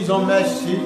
disons merci.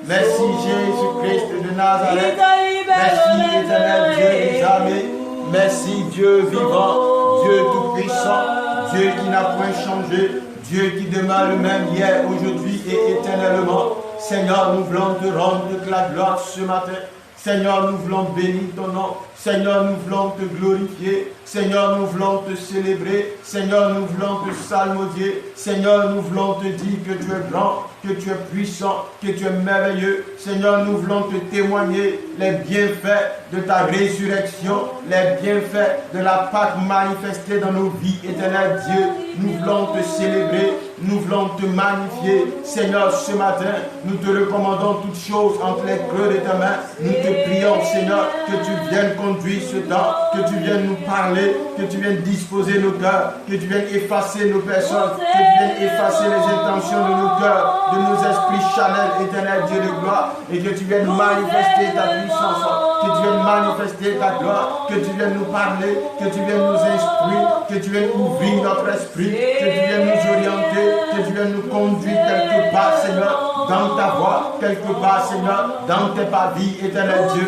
Merci Jésus-Christ de Nazareth. Merci éternel Dieu des armées. Merci Dieu vivant, Dieu tout-puissant, Dieu qui n'a point changé, Dieu qui demeure le même hier, aujourd'hui et éternellement. Seigneur, nous voulons te rendre toute la gloire ce matin. Seigneur, nous voulons bénir ton nom. Seigneur, nous voulons te glorifier. Seigneur, nous voulons te célébrer. Seigneur, nous voulons te salmodier. Seigneur, nous voulons te dire que tu es grand, que tu es puissant, que tu es merveilleux. Seigneur, nous voulons te témoigner les bienfaits de ta résurrection, les bienfaits de la Pâque manifestée dans nos vies. Éternel Dieu, nous voulons te célébrer, nous voulons te magnifier. Seigneur, ce matin, nous te recommandons toutes choses entre les creux de ta main. Nous te prions, Seigneur, que tu viennes conduire ce temps, que tu viennes nous parler, que tu viennes disposer nos cœurs, que tu viennes effacer nos personnes, que tu viennes effacer les intentions de nos cœurs, de nos esprits charnels, éternel Dieu de gloire, et que tu viennes manifester ta puissance, que tu viennes manifester ta gloire, que tu viennes nous parler, que tu viennes nous instruire, que tu viennes ouvrir notre esprit, que tu viennes nous orienter, que tu viennes nous conduire quelque part, Seigneur, dans ta voie, quelque part, Seigneur, dans tes pavis, éternel Dieu.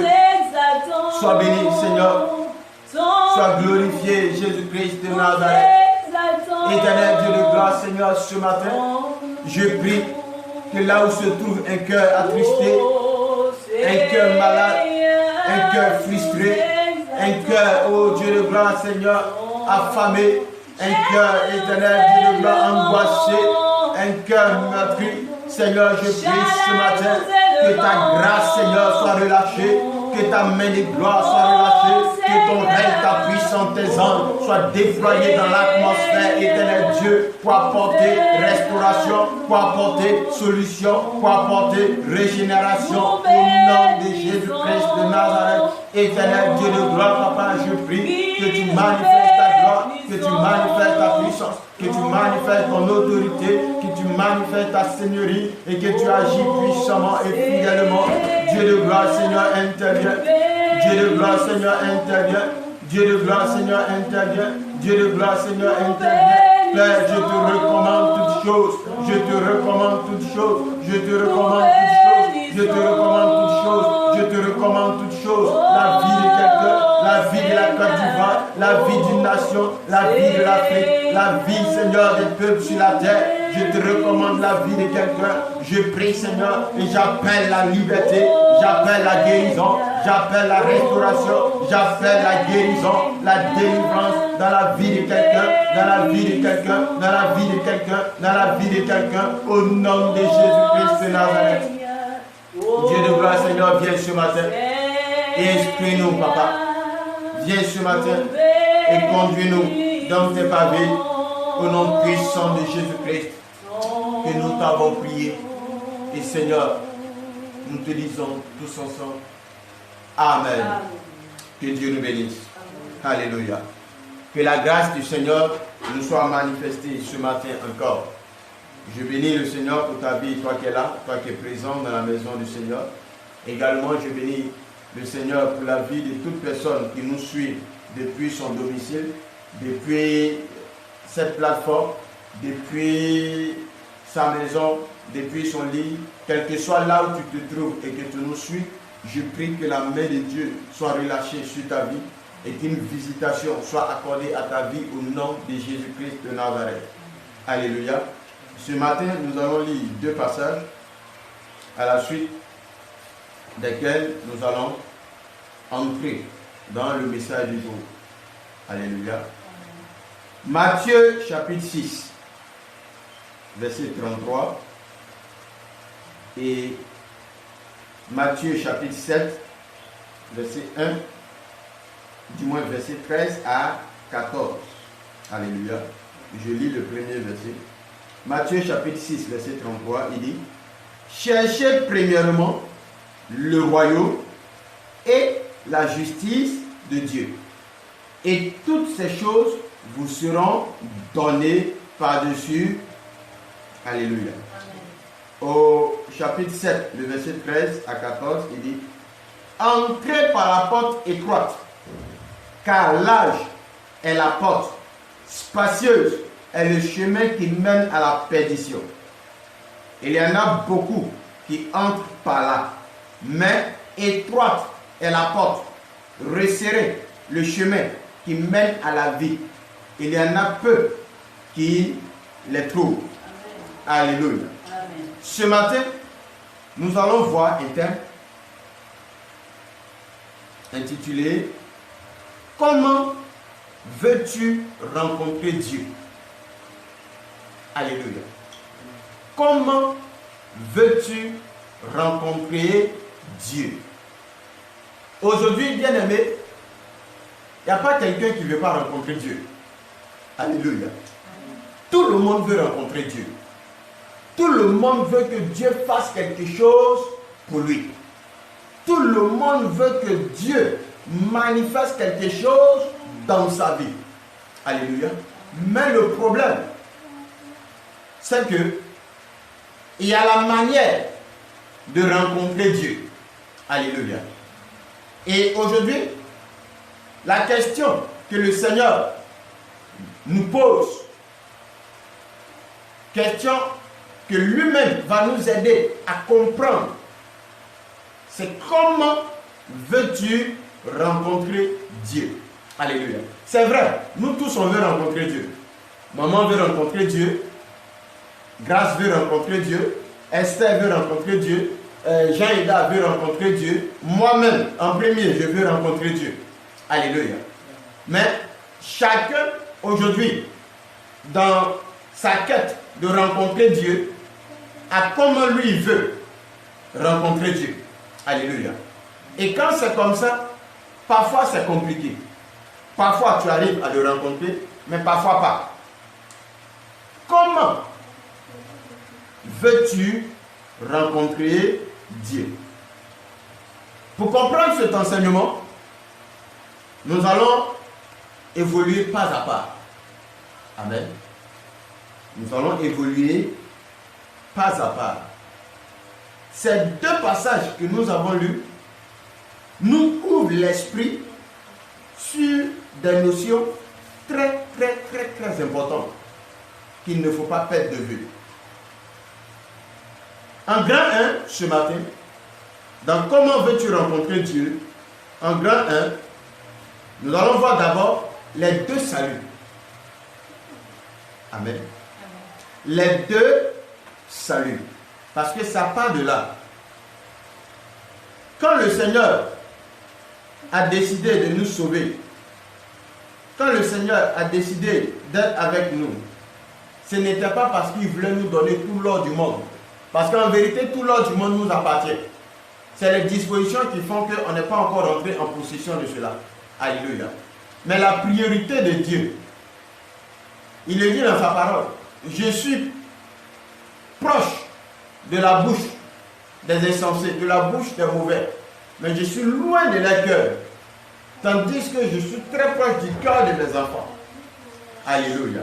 Sois béni, Seigneur. Sois glorifié, Jésus-Christ de Nazareth. Éternel Dieu de gloire, Seigneur, ce matin, je prie que là où se trouve un cœur attristé, un cœur malade, un cœur frustré, un cœur, oh Dieu de gloire, Seigneur, affamé, un cœur, éternel Dieu de gloire, angoissé, un cœur meurtri, Seigneur, je prie ce matin que ta grâce, Seigneur, soit relâchée, que ta main de gloire soit relâchée, que ton règne, ta puissance, tes anges soient déployés dans l'atmosphère, éternel Dieu, pour apporter restauration, pour apporter solution, pour apporter régénération au nom de Jésus-Christ de Nazareth. Éternel Dieu de gloire, Papa, je prie que tu manifestes ta gloire, que tu manifestes ta puissance, que tu manifestes ton autorité, que tu manifestes ta seigneurie et que tu agis puissamment et fidèlement. Dieu de gloire, Seigneur, intervient. Dieu de gloire, Seigneur, intervient. Dieu de gloire, Seigneur, intervient. Dieu de gloire, Seigneur, intervient. Père, je te recommande toutes choses. Je te recommande toutes choses. Je te recommande toutes choses. Je te recommande toutes choses. Je te recommande toutes choses. La vie de quelqu'un, la vie de la Côte d'Ivoire, la vie d'une nation, la vie de l'Afrique, la vie, Seigneur, des peuples sur la terre. Je te recommande la vie de quelqu'un. Je prie, Seigneur, et j'appelle la liberté, j'appelle la guérison, j'appelle la restauration, j'appelle la guérison, la délivrance dans la vie de quelqu'un, dans la vie de quelqu'un, dans la vie de quelqu'un, dans la vie de quelqu'un, au nom de Jésus-Christ de Nazareth. Dieu de gloire, Seigneur, viens ce matin et instruis-nous, Papa. Viens ce matin et conduis-nous dans tes pavés, au nom puissant de Jésus-Christ, que nous t'avons prié. Et Seigneur, nous te disons tous ensemble, Amen. Que Dieu nous bénisse. Alléluia. Que la grâce du Seigneur nous soit manifestée ce matin encore. Je bénis le Seigneur pour ta vie, toi qui es là, toi qui es présent dans la maison du Seigneur. Également, je bénis le Seigneur pour la vie de toute personne qui nous suit depuis son domicile, depuis cette plateforme, depuis sa maison, depuis son lit, quel que soit là où tu te trouves et que tu nous suis, je prie que la main de Dieu soit relâchée sur ta vie et qu'une visitation soit accordée à ta vie au nom de Jésus-Christ de Nazareth. Alléluia. Ce matin, nous allons lire deux passages à la suite desquels nous allons entrer dans le message du jour. Alléluia. Matthieu chapitre 6, verset 33 et Matthieu chapitre 7, verset 1, du moins verset 13 à 14. Alléluia. Je lis le premier verset. Matthieu chapitre 6, verset 33, il dit: cherchez premièrement le royaume et la justice de Dieu, et toutes ces choses vous seront données par-dessus. Alléluia. Amen. Au chapitre 7, le verset 13 à 14, il dit: entrez par la porte étroite, car large est la porte, spacieuse est le chemin qui mène à la perdition, Il y en a beaucoup qui entrent par là. Mais étroite est la porte, resserré le chemin qui mène à la vie. Il y en a peu qui les trouvent. Amen. Alléluia. Amen. Ce matin, nous allons voir un thème intitulé « Comment veux-tu rencontrer Dieu ?» Alléluia. Comment veux-tu rencontrer Dieu? Aujourd'hui, bien-aimé, il n'y a pas quelqu'un qui ne veut pas rencontrer Dieu. Alléluia. Tout le monde veut rencontrer Dieu. Tout le monde veut que Dieu fasse quelque chose pour lui. Tout le monde veut que Dieu manifeste quelque chose dans sa vie. Alléluia. Mais le problème, c'est que il y a la manière de rencontrer Dieu. Alléluia. Et aujourd'hui, la question que le Seigneur nous pose, question que lui-même va nous aider à comprendre, c'est comment veux-tu rencontrer Dieu? Alléluia. C'est vrai, nous tous on veut rencontrer Dieu. Maman veut rencontrer Dieu. Grâce veut rencontrer Dieu. Esther veut rencontrer Dieu. Jean-Eda veut rencontrer Dieu. Moi-même, en premier, je veux rencontrer Dieu. Alléluia. Mais chacun, aujourd'hui, dans sa quête de rencontrer Dieu, a comment lui veut rencontrer Dieu. Alléluia. Et quand c'est comme ça, parfois c'est compliqué. Parfois tu arrives à le rencontrer, mais parfois pas. Comment veux-tu rencontrer Dieu? Pour comprendre cet enseignement, nous allons évoluer pas à pas. Amen. Nous allons évoluer pas à pas. Ces deux passages que nous avons lus nous ouvrent l'esprit sur des notions très importantes qu'il ne faut pas perdre de vue. En grand 1, ce matin, dans comment veux-tu rencontrer Dieu, en grand 1, nous allons voir d'abord les deux saluts. Amen. Les deux saluts. Parce que ça part de là. Quand le Seigneur a décidé de nous sauver, quand le Seigneur a décidé d'être avec nous, ce n'était pas parce qu'il voulait nous donner tout l'or du monde. Parce qu'en vérité, tout l'or du monde nous appartient. C'est les dispositions qui font qu'on n'est pas encore entré en possession de cela. Alléluia. Mais la priorité de Dieu, il le dit dans sa parole, je suis proche de la bouche des insensés, de la bouche des mauvais, mais je suis loin de leur cœur, tandis que je suis très proche du cœur de mes enfants. Alléluia.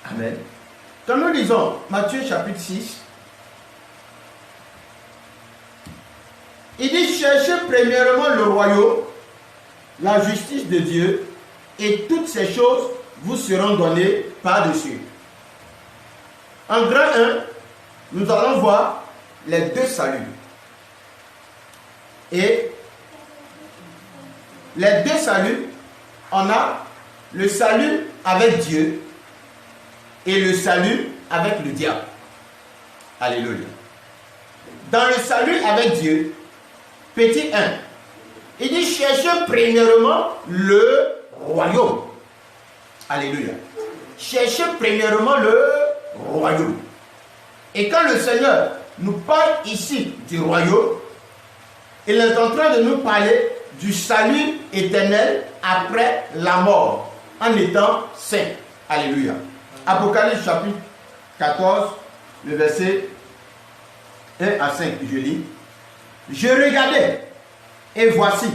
Amen. Quand nous lisons Matthieu chapitre 6, il dit, cherchez premièrement le royaume, la justice de Dieu, et toutes ces choses vous seront données par-dessus. En grand 1, nous allons voir les deux saluts. Et les deux saluts, on a le salut avec Dieu et le salut avec le diable. Alléluia. Dans le salut avec Dieu, petit 1, il dit cherchez premièrement le royaume. Alléluia. Cherchez premièrement le royaume. Et quand le Seigneur nous parle ici du royaume, il est en train de nous parler du salut éternel après la mort, en étant saint. Alléluia. Apocalypse chapitre 14, le verset 1 à 5, je lis. Je regardais, et voici,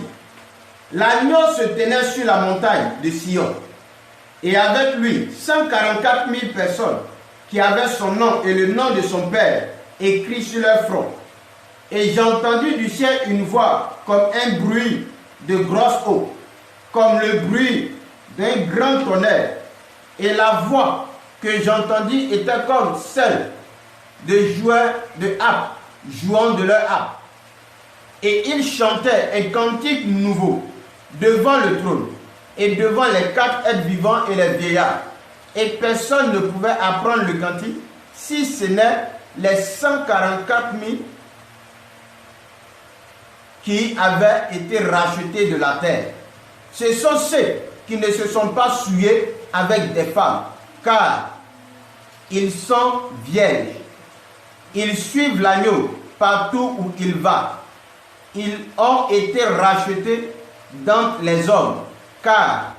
l'agneau se tenait sur la montagne de Sion, et avec lui 144 000 personnes qui avaient son nom et le nom de son Père écrit sur leur front. Et j'ai entendu du ciel une voix comme un bruit de grosse eau, comme le bruit d'un grand tonnerre. Et la voix que j'entendis était comme celle de joueurs de harpe, jouant de leur harpe. Et ils chantaient un cantique nouveau devant le trône et devant les 4 êtres vivants et les vieillards. Et personne ne pouvait apprendre le cantique si ce n'est les 144 000 qui avaient été rachetés de la terre. Ce sont ceux qui ne se sont pas souillés avec des femmes, car ils sont vierges. Ils suivent l'agneau partout où il va. Ils ont été rachetés dans les hommes, car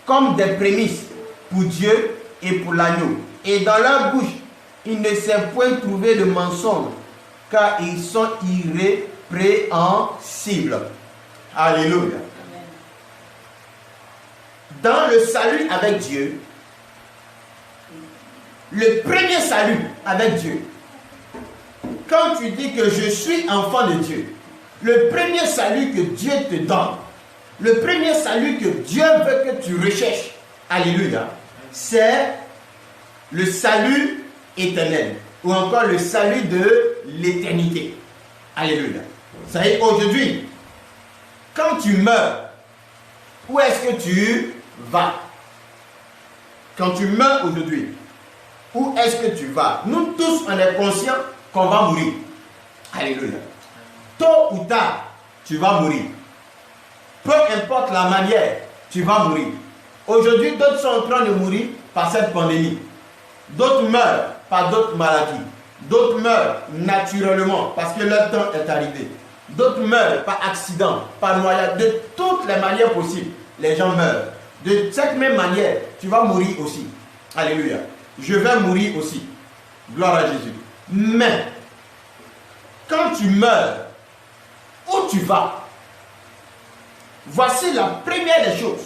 comme des prémices pour Dieu et pour l'agneau. Et dans leur bouche, il ne s'est point trouvé de mensonge, car ils sont irrépréhensibles. Alléluia. Dans le salut avec Dieu, le premier salut avec Dieu, quand tu dis que je suis enfant de Dieu, le premier salut que Dieu te donne, le premier salut que Dieu veut que tu recherches, alléluia, c'est le salut éternel, ou encore le salut de l'éternité. Alléluia. Ça y est, aujourd'hui, quand tu meurs, où est-ce que tu vas? Quand tu meurs aujourd'hui, où est-ce que tu vas? Nous tous, on est conscients qu'on va mourir. Alléluia. Tôt ou tard, tu vas mourir. Peu importe la manière, tu vas mourir. Aujourd'hui, d'autres sont en train de mourir par cette pandémie. D'autres meurent par d'autres maladies. D'autres meurent naturellement parce que leur temps est arrivé. D'autres meurent par accident, par noyade. De toutes les manières possibles, les gens meurent. De cette même manière, tu vas mourir aussi. Alléluia. Je vais mourir aussi. Gloire à Jésus. Mais, quand tu meurs, où tu vas? Voici la première des choses.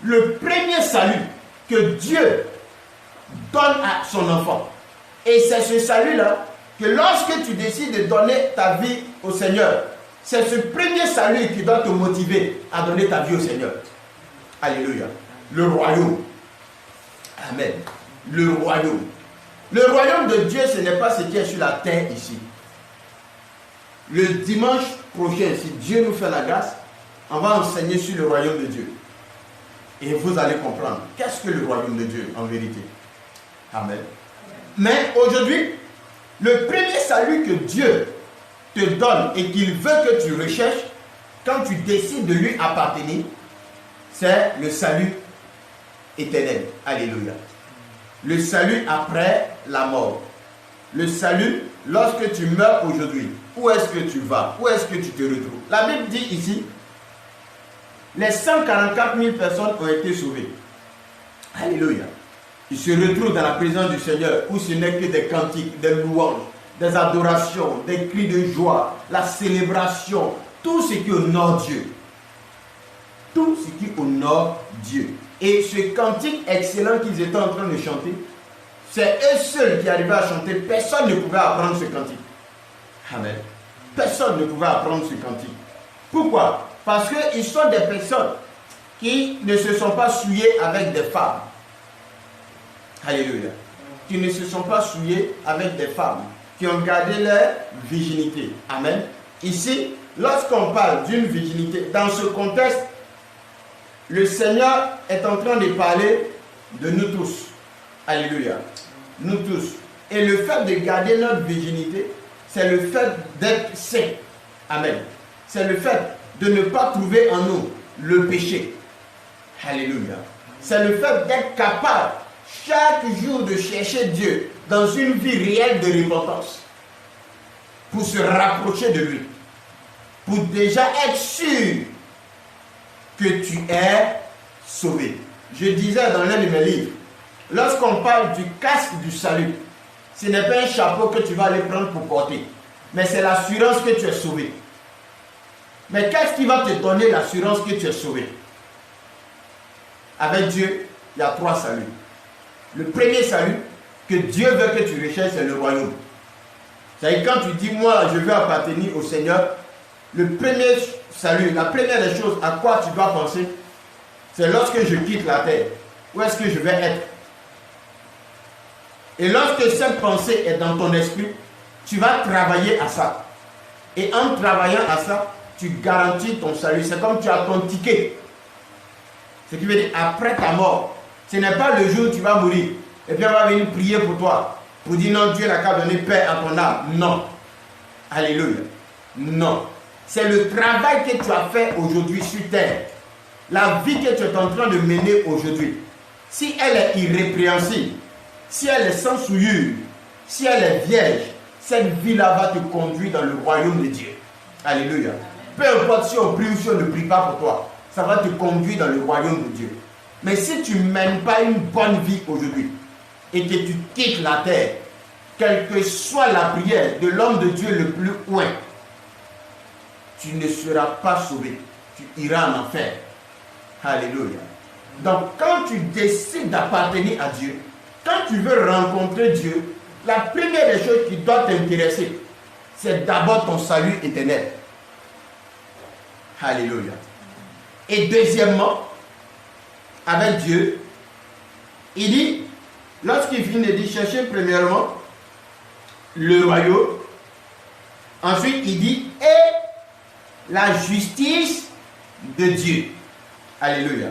Le premier salut que Dieu donne à son enfant. Et c'est ce salut-là que lorsque tu décides de donner ta vie au Seigneur, c'est ce premier salut qui doit te motiver à donner ta vie au Seigneur. Alléluia. Le royaume. Amen. Le royaume. Le royaume de Dieu, ce n'est pas ce qui est sur la terre ici. Le dimanche prochain, si Dieu nous fait la grâce, on va enseigner sur le royaume de Dieu. Et vous allez comprendre qu'est-ce que le royaume de Dieu en vérité. Amen. Mais aujourd'hui, le premier salut que Dieu te donne et qu'il veut que tu recherches, quand tu décides de lui appartenir, c'est le salut éternel. Alléluia. Le salut après la mort. Le salut lorsque tu meurs aujourd'hui. Où est-ce que tu vas? Où est-ce que tu te retrouves? La Bible dit ici, les 144 000 personnes ont été sauvées. Alléluia. Ils se retrouvent dans la présence du Seigneur où ce n'est que des cantiques, des louanges, des adorations, des cris de joie, la célébration, tout ce qui honore Dieu. Tout ce qui honore Dieu. Et ce cantique excellent qu'ils étaient en train de chanter, c'est eux seuls qui arrivaient à chanter. Personne ne pouvait apprendre ce cantique. Amen. Personne ne pouvait apprendre ce cantique. Pourquoi? Parce qu'ils sont des personnes qui ne se sont pas souillées avec des femmes. Alléluia. Qui ne se sont pas souillées avec des femmes. Qui ont gardé leur virginité. Amen. Ici, lorsqu'on parle d'une virginité, dans ce contexte, le Seigneur est en train de parler de nous tous. Alléluia. Nous tous. Et le fait de garder notre virginité, c'est le fait d'être saint. Amen. C'est le fait de ne pas trouver en nous le péché. Alléluia. C'est le fait d'être capable chaque jour de chercher Dieu dans une vie réelle de repentance pour se rapprocher de lui. Pour déjà être sûr que tu es sauvé. Je disais dans l'un de mes livres, lorsqu'on parle du casque du salut, ce n'est pas un chapeau que tu vas aller prendre pour porter, mais c'est l'assurance que tu es sauvé. Mais qu'est-ce qui va te donner l'assurance que tu es sauvé? Avec Dieu, il y a 3 saluts. Le premier salut que Dieu veut que tu recherches, c'est le royaume. C'est-à-dire quand tu dis, moi, je veux appartenir au Seigneur, le premier salut, la première des choses à quoi tu dois penser, c'est lorsque je quitte la terre. Où est-ce que je vais être? Et lorsque cette pensée est dans ton esprit, tu vas travailler à ça. Et en travaillant à ça, tu garantis ton salut. C'est comme tu as ton ticket. Ce qui veut dire, après ta mort, ce n'est pas le jour où tu vas mourir. Et puis on va venir prier pour toi. Pour dire non, Dieu n'a qu'à donner paix à ton âme. Non. Alléluia. Non. C'est le travail que tu as fait aujourd'hui sur terre. La vie que tu es en train de mener aujourd'hui. Si elle est irrépréhensible, si elle est sans souillure, si elle est vierge, cette vie-là va te conduire dans le royaume de Dieu. Alléluia. Peu importe si on prie ou si on ne prie pas pour toi, ça va te conduire dans le royaume de Dieu. Mais si tu ne mènes pas une bonne vie aujourd'hui et que tu quittes la terre, quelle que soit la prière de l'homme de Dieu le plus loin, tu ne seras pas sauvé. Tu iras en enfer. Alléluia. Donc quand tu décides d'appartenir à Dieu, quand tu veux rencontrer Dieu, la première des choses qui doit t'intéresser, c'est d'abord ton salut éternel. Alléluia. Et deuxièmement, avec Dieu, il dit, lorsqu'il finit de dire, cherchez premièrement le royaume, ensuite il dit, et la justice de Dieu. Alléluia.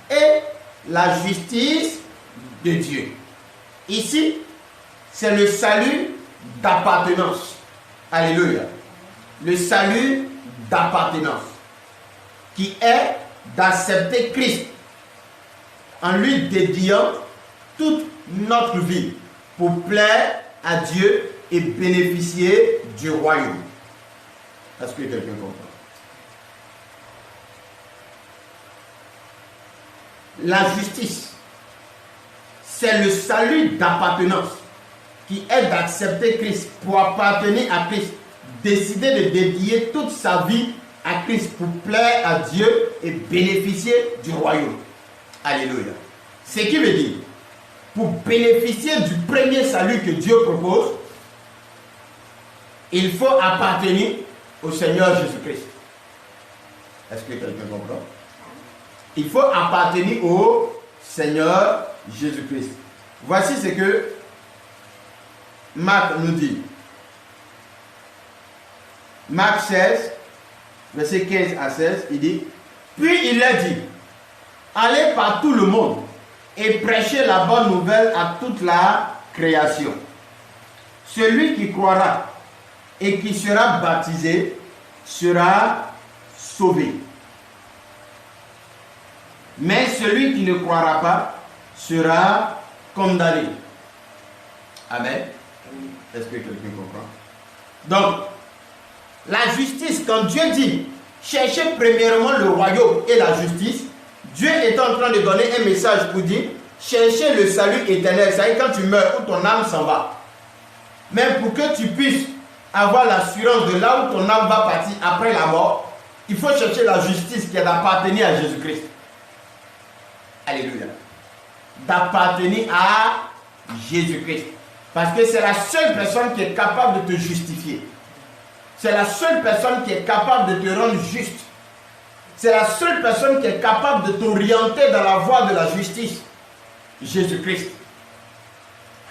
Et la justice de Dieu. Ici, c'est le salut d'appartenance. Alléluia. Le salut d'appartenance qui est d'accepter Christ en lui dédiant toute notre vie pour plaire à Dieu et bénéficier du royaume. Est-ce que quelqu'un comprend? La justice, c'est le salut d'appartenance qui est d'accepter Christ pour appartenir à Christ, décider de dédier toute sa vie à Christ pour plaire à Dieu et bénéficier du royaume. Alléluia. Ce qui veut dire, pour bénéficier du premier salut que Dieu propose, il faut appartenir au Seigneur Jésus-Christ. Est-ce que quelqu'un comprend? Il faut appartenir au Seigneur Jésus-Christ. Voici ce que Marc nous dit. Marc 16, verset 15 à 16, il dit, puis il leur dit, allez par tout le monde et prêchez la bonne nouvelle à toute la création. Celui qui croira et qui sera baptisé sera sauvé. Mais celui qui ne croira pas sera condamné. Amen. Est-ce que quelqu'un comprend? Donc, la justice, quand Dieu dit, cherchez premièrement le royaume et la justice, Dieu est en train de donner un message pour dire, cherchez le salut éternel. C'est-à-dire quand tu meurs, où ton âme s'en va. Mais pour que tu puisses avoir l'assurance de là où ton âme va partir après la mort, il faut chercher la justice qui est d'appartenir à Jésus-Christ. Alléluia. D'appartenir à Jésus-Christ. Parce que c'est la seule personne qui est capable de te justifier. C'est la seule personne qui est capable de te rendre juste. C'est la seule personne qui est capable de t'orienter dans la voie de la justice. Jésus-Christ.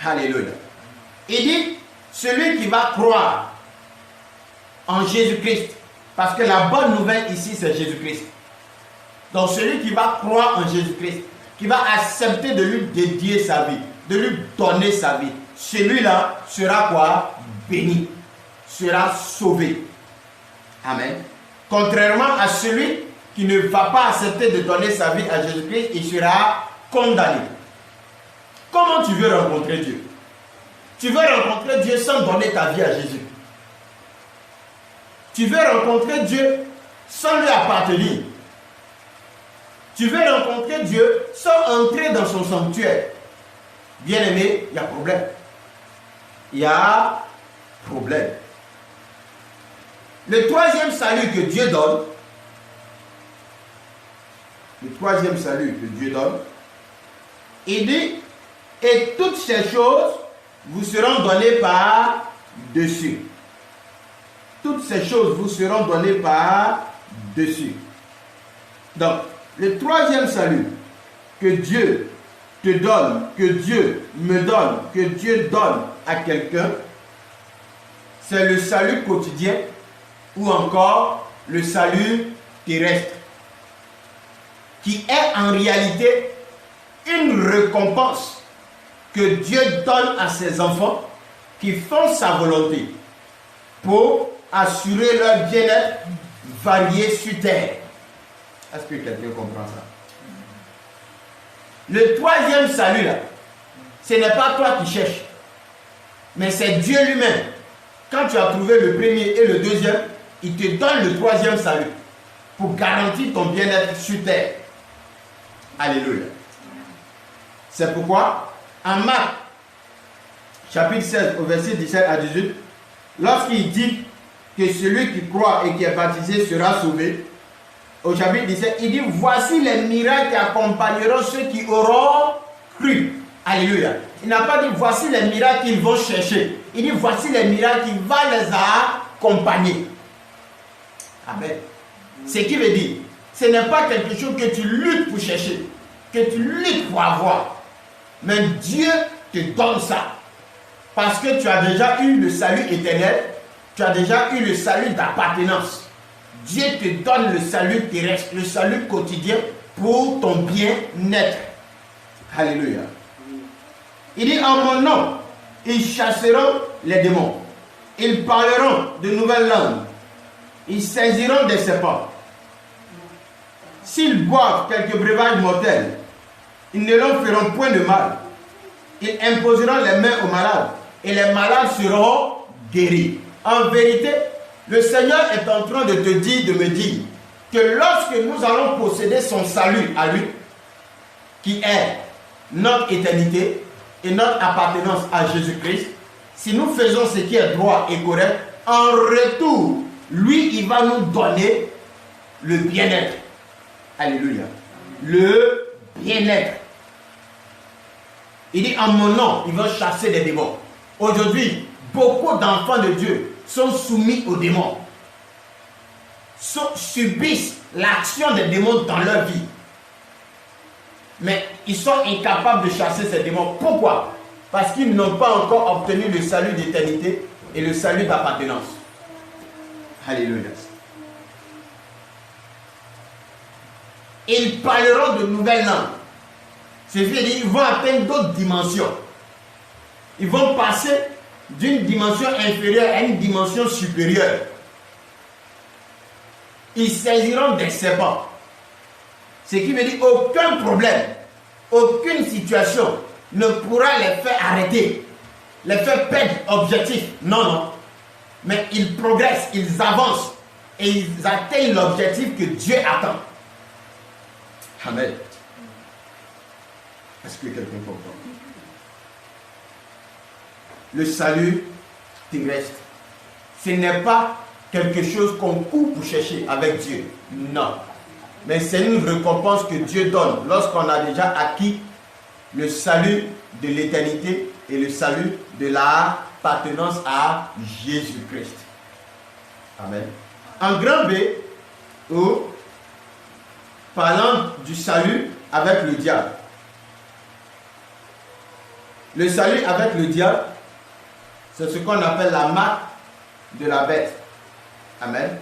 Alléluia. Il dit, celui qui va croire en Jésus-Christ, parce que la bonne nouvelle ici, c'est Jésus-Christ. Donc celui qui va croire en Jésus-Christ, qui va accepter de lui dédier sa vie, de lui donner sa vie, celui-là sera quoi? Béni, sera sauvé. Amen. Contrairement à celui qui ne va pas accepter de donner sa vie à Jésus-Christ, il sera condamné. Comment tu veux rencontrer Dieu? Tu veux rencontrer Dieu sans donner ta vie à Jésus. Tu veux rencontrer Dieu sans lui appartenir. Tu veux rencontrer Dieu sans entrer dans son sanctuaire. Bien-aimé, il y a problème. Il y a problème. Le troisième salut que Dieu donne, il dit, et toutes ces choses vous seront données par-dessus. Toutes ces choses vous seront données par-dessus. Donc, le troisième salut que Dieu te donne, que Dieu me donne, que Dieu donne à quelqu'un, c'est le salut quotidien ou encore le salut terrestre, qui est en réalité une récompense que Dieu donne à ses enfants qui font sa volonté pour assurer leur bien-être varié sur terre. Est-ce que quelqu'un comprend ça? Le troisième salut là, ce n'est pas toi qui cherches, mais c'est Dieu lui-même. Quand tu as trouvé le premier et le deuxième, il te donne le troisième salut pour garantir ton bien-être sur terre. Alléluia. C'est pourquoi, en Marc, chapitre 16, au verset 17 à 18, lorsqu'il dit que celui qui croit et qui est baptisé sera sauvé, au chapitre 17, il dit, voici les miracles qui accompagneront ceux qui auront cru. Alléluia. Il n'a pas dit, voici les miracles qu'ils vont chercher. Il dit, voici les miracles qui vont les accompagner. Amen. Ce qui veut dire, ce n'est pas quelque chose que tu luttes pour chercher, que tu luttes pour avoir. Mais Dieu te donne ça. Parce que tu as déjà eu le salut éternel, tu as déjà eu le salut d'appartenance. Dieu te donne le salut terrestre, le salut quotidien pour ton bien-être. Alléluia. Il dit, en mon nom, ils chasseront les démons. Ils parleront de nouvelles langues. Ils saisiront des serpents. S'ils boivent quelques breuvages mortels, ils ne leur feront point de mal. Ils imposeront les mains aux malades et les malades seront guéris. En vérité, le Seigneur est en train de te dire, de me dire, que lorsque nous allons posséder son salut à lui, qui est notre éternité et notre appartenance à Jésus-Christ, si nous faisons ce qui est droit et correct, en retour, lui, il va nous donner le bien-être. Alléluia. Le bien-être. Il dit, en mon nom, ils vont chasser des démons. Aujourd'hui, beaucoup d'enfants de Dieu sont soumis aux démons, subissent l'action des démons dans leur vie. Mais ils sont incapables de chasser ces démons. Pourquoi? Parce qu'ils n'ont pas encore obtenu le salut d'éternité et le salut d'appartenance. Alléluia. Ils parleront de nouvelles langues. C'est-à-dire qu'ils vont atteindre d'autres dimensions. Ils vont passer d'une dimension inférieure à une dimension supérieure. Ils saisiront des serpents. Ce qui veut dire aucun problème, aucune situation ne pourra les faire arrêter, les faire perdre objectif. Non, non. Mais ils progressent, ils avancent et ils atteignent l'objectif que Dieu attend. Amen. Est-ce que quelqu'un comprend? Le salut terrestre, ce n'est pas quelque chose qu'on court pour chercher avec Dieu. Non. Mais c'est une récompense que Dieu donne lorsqu'on a déjà acquis le salut de l'éternité et le salut de l'appartenance à Jésus-Christ. Amen. En grand B, ou parlant du salut avec le diable. Le salut avec le diable, c'est ce qu'on appelle la marque de la bête. Amen.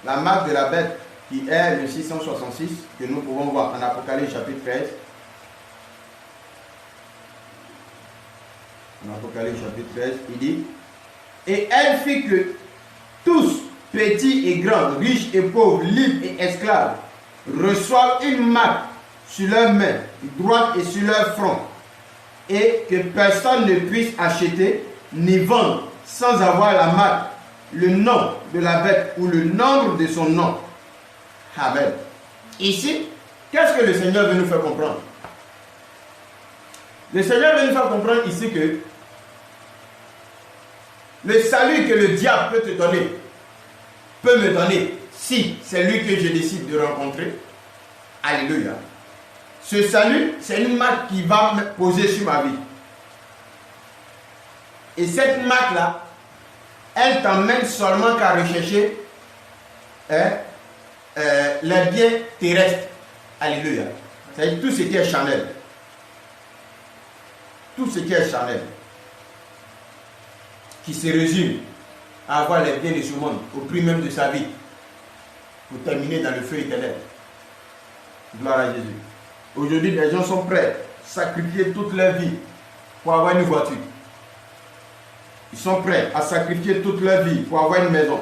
La marque de la bête qui est le 666 que nous pouvons voir en Apocalypse chapitre 13. En Apocalypse chapitre 13, il dit, et elle fit que tous, petits et grands, riches et pauvres, libres et esclaves, reçoivent une marque sur leurs mains droite et sur leur front, et que personne ne puisse acheter ni vendre sans avoir la marque, le nom de la bête ou le nombre de son nom. Amen. Ici, qu'est-ce que le Seigneur veut nous faire comprendre? Le Seigneur veut nous faire comprendre ici que le salut que le diable peut te donner, peut me donner, si c'est lui que je décide de rencontrer. Alléluia. Ce salut, c'est une marque qui va me poser sur ma vie. Et cette marque-là, elle t'emmène seulement qu'à rechercher les biens terrestres. Alléluia. C'est-à-dire tout ce qui est charnel. tout ce qui est charnel, qui se résume à avoir les biens de ce monde au prix même de sa vie, pour terminer dans le feu éternel. Gloire à Jésus. Aujourd'hui, les gens sont prêts à sacrifier toute leur vie pour avoir une voiture. Ils sont prêts à sacrifier toute leur vie pour avoir une maison.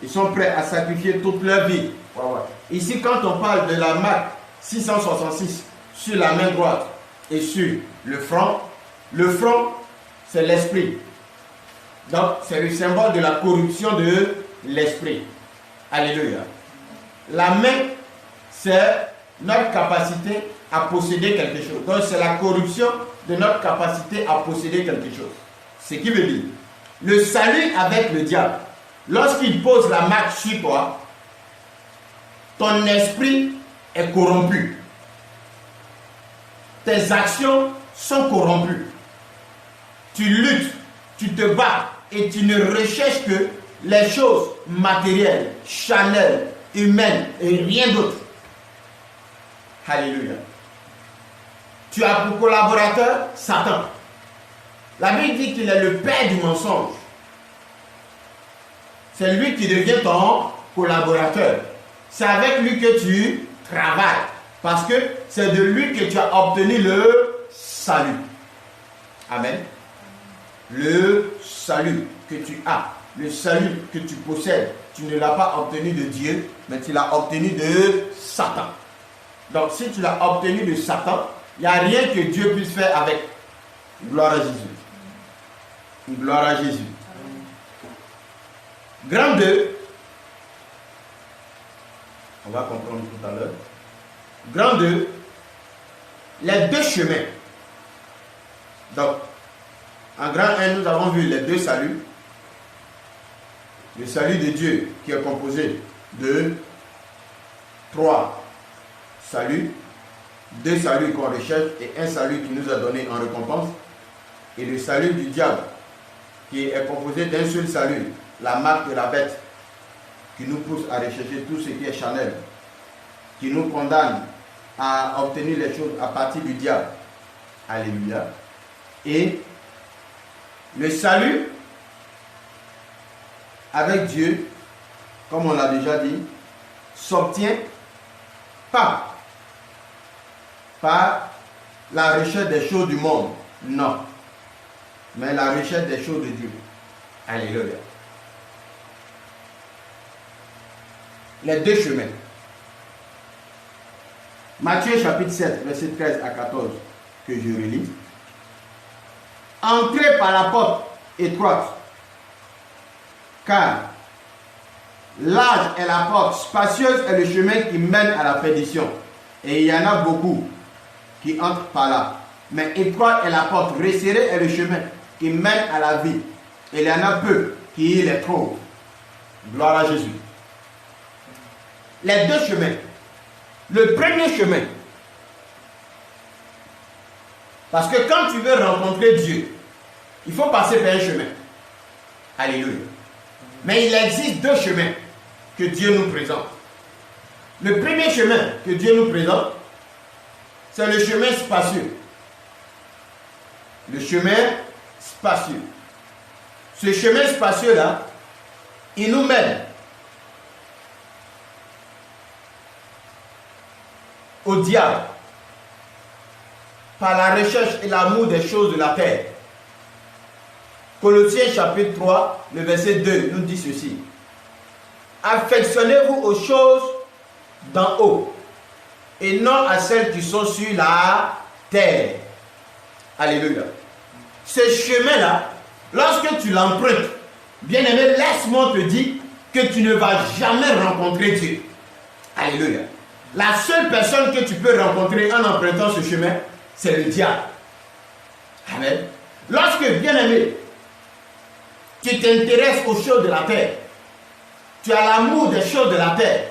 Ils sont prêts à sacrifier toute leur vie pour avoir. Ici, quand on parle de la marque 666 sur la main droite et sur le front, c'est l'esprit. Donc, c'est le symbole de la corruption de l'esprit. Alléluia. La main, c'est notre capacité à posséder quelque chose. Donc, c'est la corruption de notre capacité à posséder quelque chose. Ce qui veut dire, le salut avec le diable, lorsqu'il pose la marque sur toi, ton esprit est corrompu. Tes actions sont corrompues. Tu luttes, tu te bats et tu ne recherches que les choses matérielles, charnelles, humaines et rien d'autre. Alléluia. Tu as pour collaborateur Satan. La Bible dit qu'il est le père du mensonge. C'est lui qui devient ton collaborateur. C'est avec lui que tu travailles. Parce que c'est de lui que tu as obtenu le salut. Amen. Le salut que tu as, le salut que tu possèdes, tu ne l'as pas obtenu de Dieu, mais tu l'as obtenu de Satan. Donc si tu l'as obtenu de Satan, il n'y a rien que Dieu puisse faire avec. Gloire à Jésus. Gloire à Jésus. Grand 2. On va comprendre tout à l'heure. Grand 2. Les deux chemins. Donc, en grand 1, nous avons vu les deux saluts. Le salut de Dieu qui est composé de 3 saluts, 2 saluts qu'on recherche et un salut qui nous a donné en récompense. Et le salut du diable qui est composé d'un seul salut, la marque de la bête, qui nous pousse à rechercher tout ce qui est charnel, qui nous condamne à obtenir les choses à partir du diable. Alléluia. Et le salut avec Dieu, comme on l'a déjà dit, s'obtient pas par la recherche des choses du monde, non, mais la recherche des choses de Dieu. Alléluia. Les deux chemins. Matthieu chapitre 7, verset 13 à 14, que je relis. Entrez par la porte étroite, car large est la porte, spacieuse est le chemin qui mène à la perdition. Et il y en a beaucoup qui entrent par là. Mais étroite est la porte, resserré est le chemin qui mène à la vie. Et il y en a peu qui les trouvent. Gloire à Jésus. Les deux chemins. Le premier chemin. Parce que quand tu veux rencontrer Dieu, il faut passer par un chemin. Alléluia. Mais il existe deux chemins que Dieu nous présente. Le premier chemin que Dieu nous présente, c'est le chemin spacieux. Le chemin spacieux. Ce chemin spacieux-là, il nous mène au diable par la recherche et l'amour des choses de la terre. Colossiens chapitre 3, le verset 2 nous dit ceci. Affectionnez-vous aux choses d'en haut et non à celles qui sont sur la terre. Alléluia. Ce chemin-là, lorsque tu l'empruntes, bien-aimé, laisse-moi te dire que tu ne vas jamais rencontrer Dieu. Alléluia. La seule personne que tu peux rencontrer en empruntant ce chemin, c'est le diable. Amen. Lorsque, bien-aimé, tu t'intéresses aux choses de la terre, tu as l'amour des choses de la terre,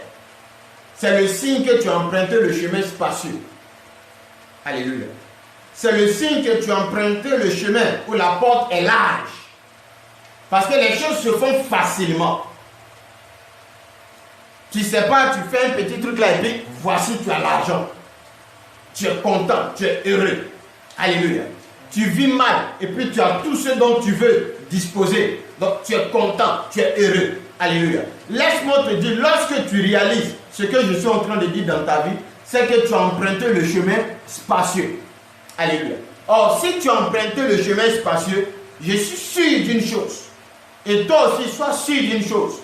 c'est le signe que tu as emprunté le chemin spacieux. Alléluia. C'est le signe que tu as emprunté le chemin où la porte est large. Parce que les choses se font facilement. Tu ne sais pas, tu fais un petit truc là et puis voici, tu as l'argent. Tu es content, tu es heureux. Alléluia. tu vis mal, et puis tu as tout ce dont tu veux disposer. Donc tu es content, tu es heureux. Alléluia. Laisse-moi te dire, lorsque tu réalises ce que je suis en train de dire dans ta vie, c'est que tu as emprunté le chemin spacieux. Alléluia. Or, si tu as emprunté le chemin spacieux, je suis sûr d'une chose. Et toi aussi, sois sûr d'une chose.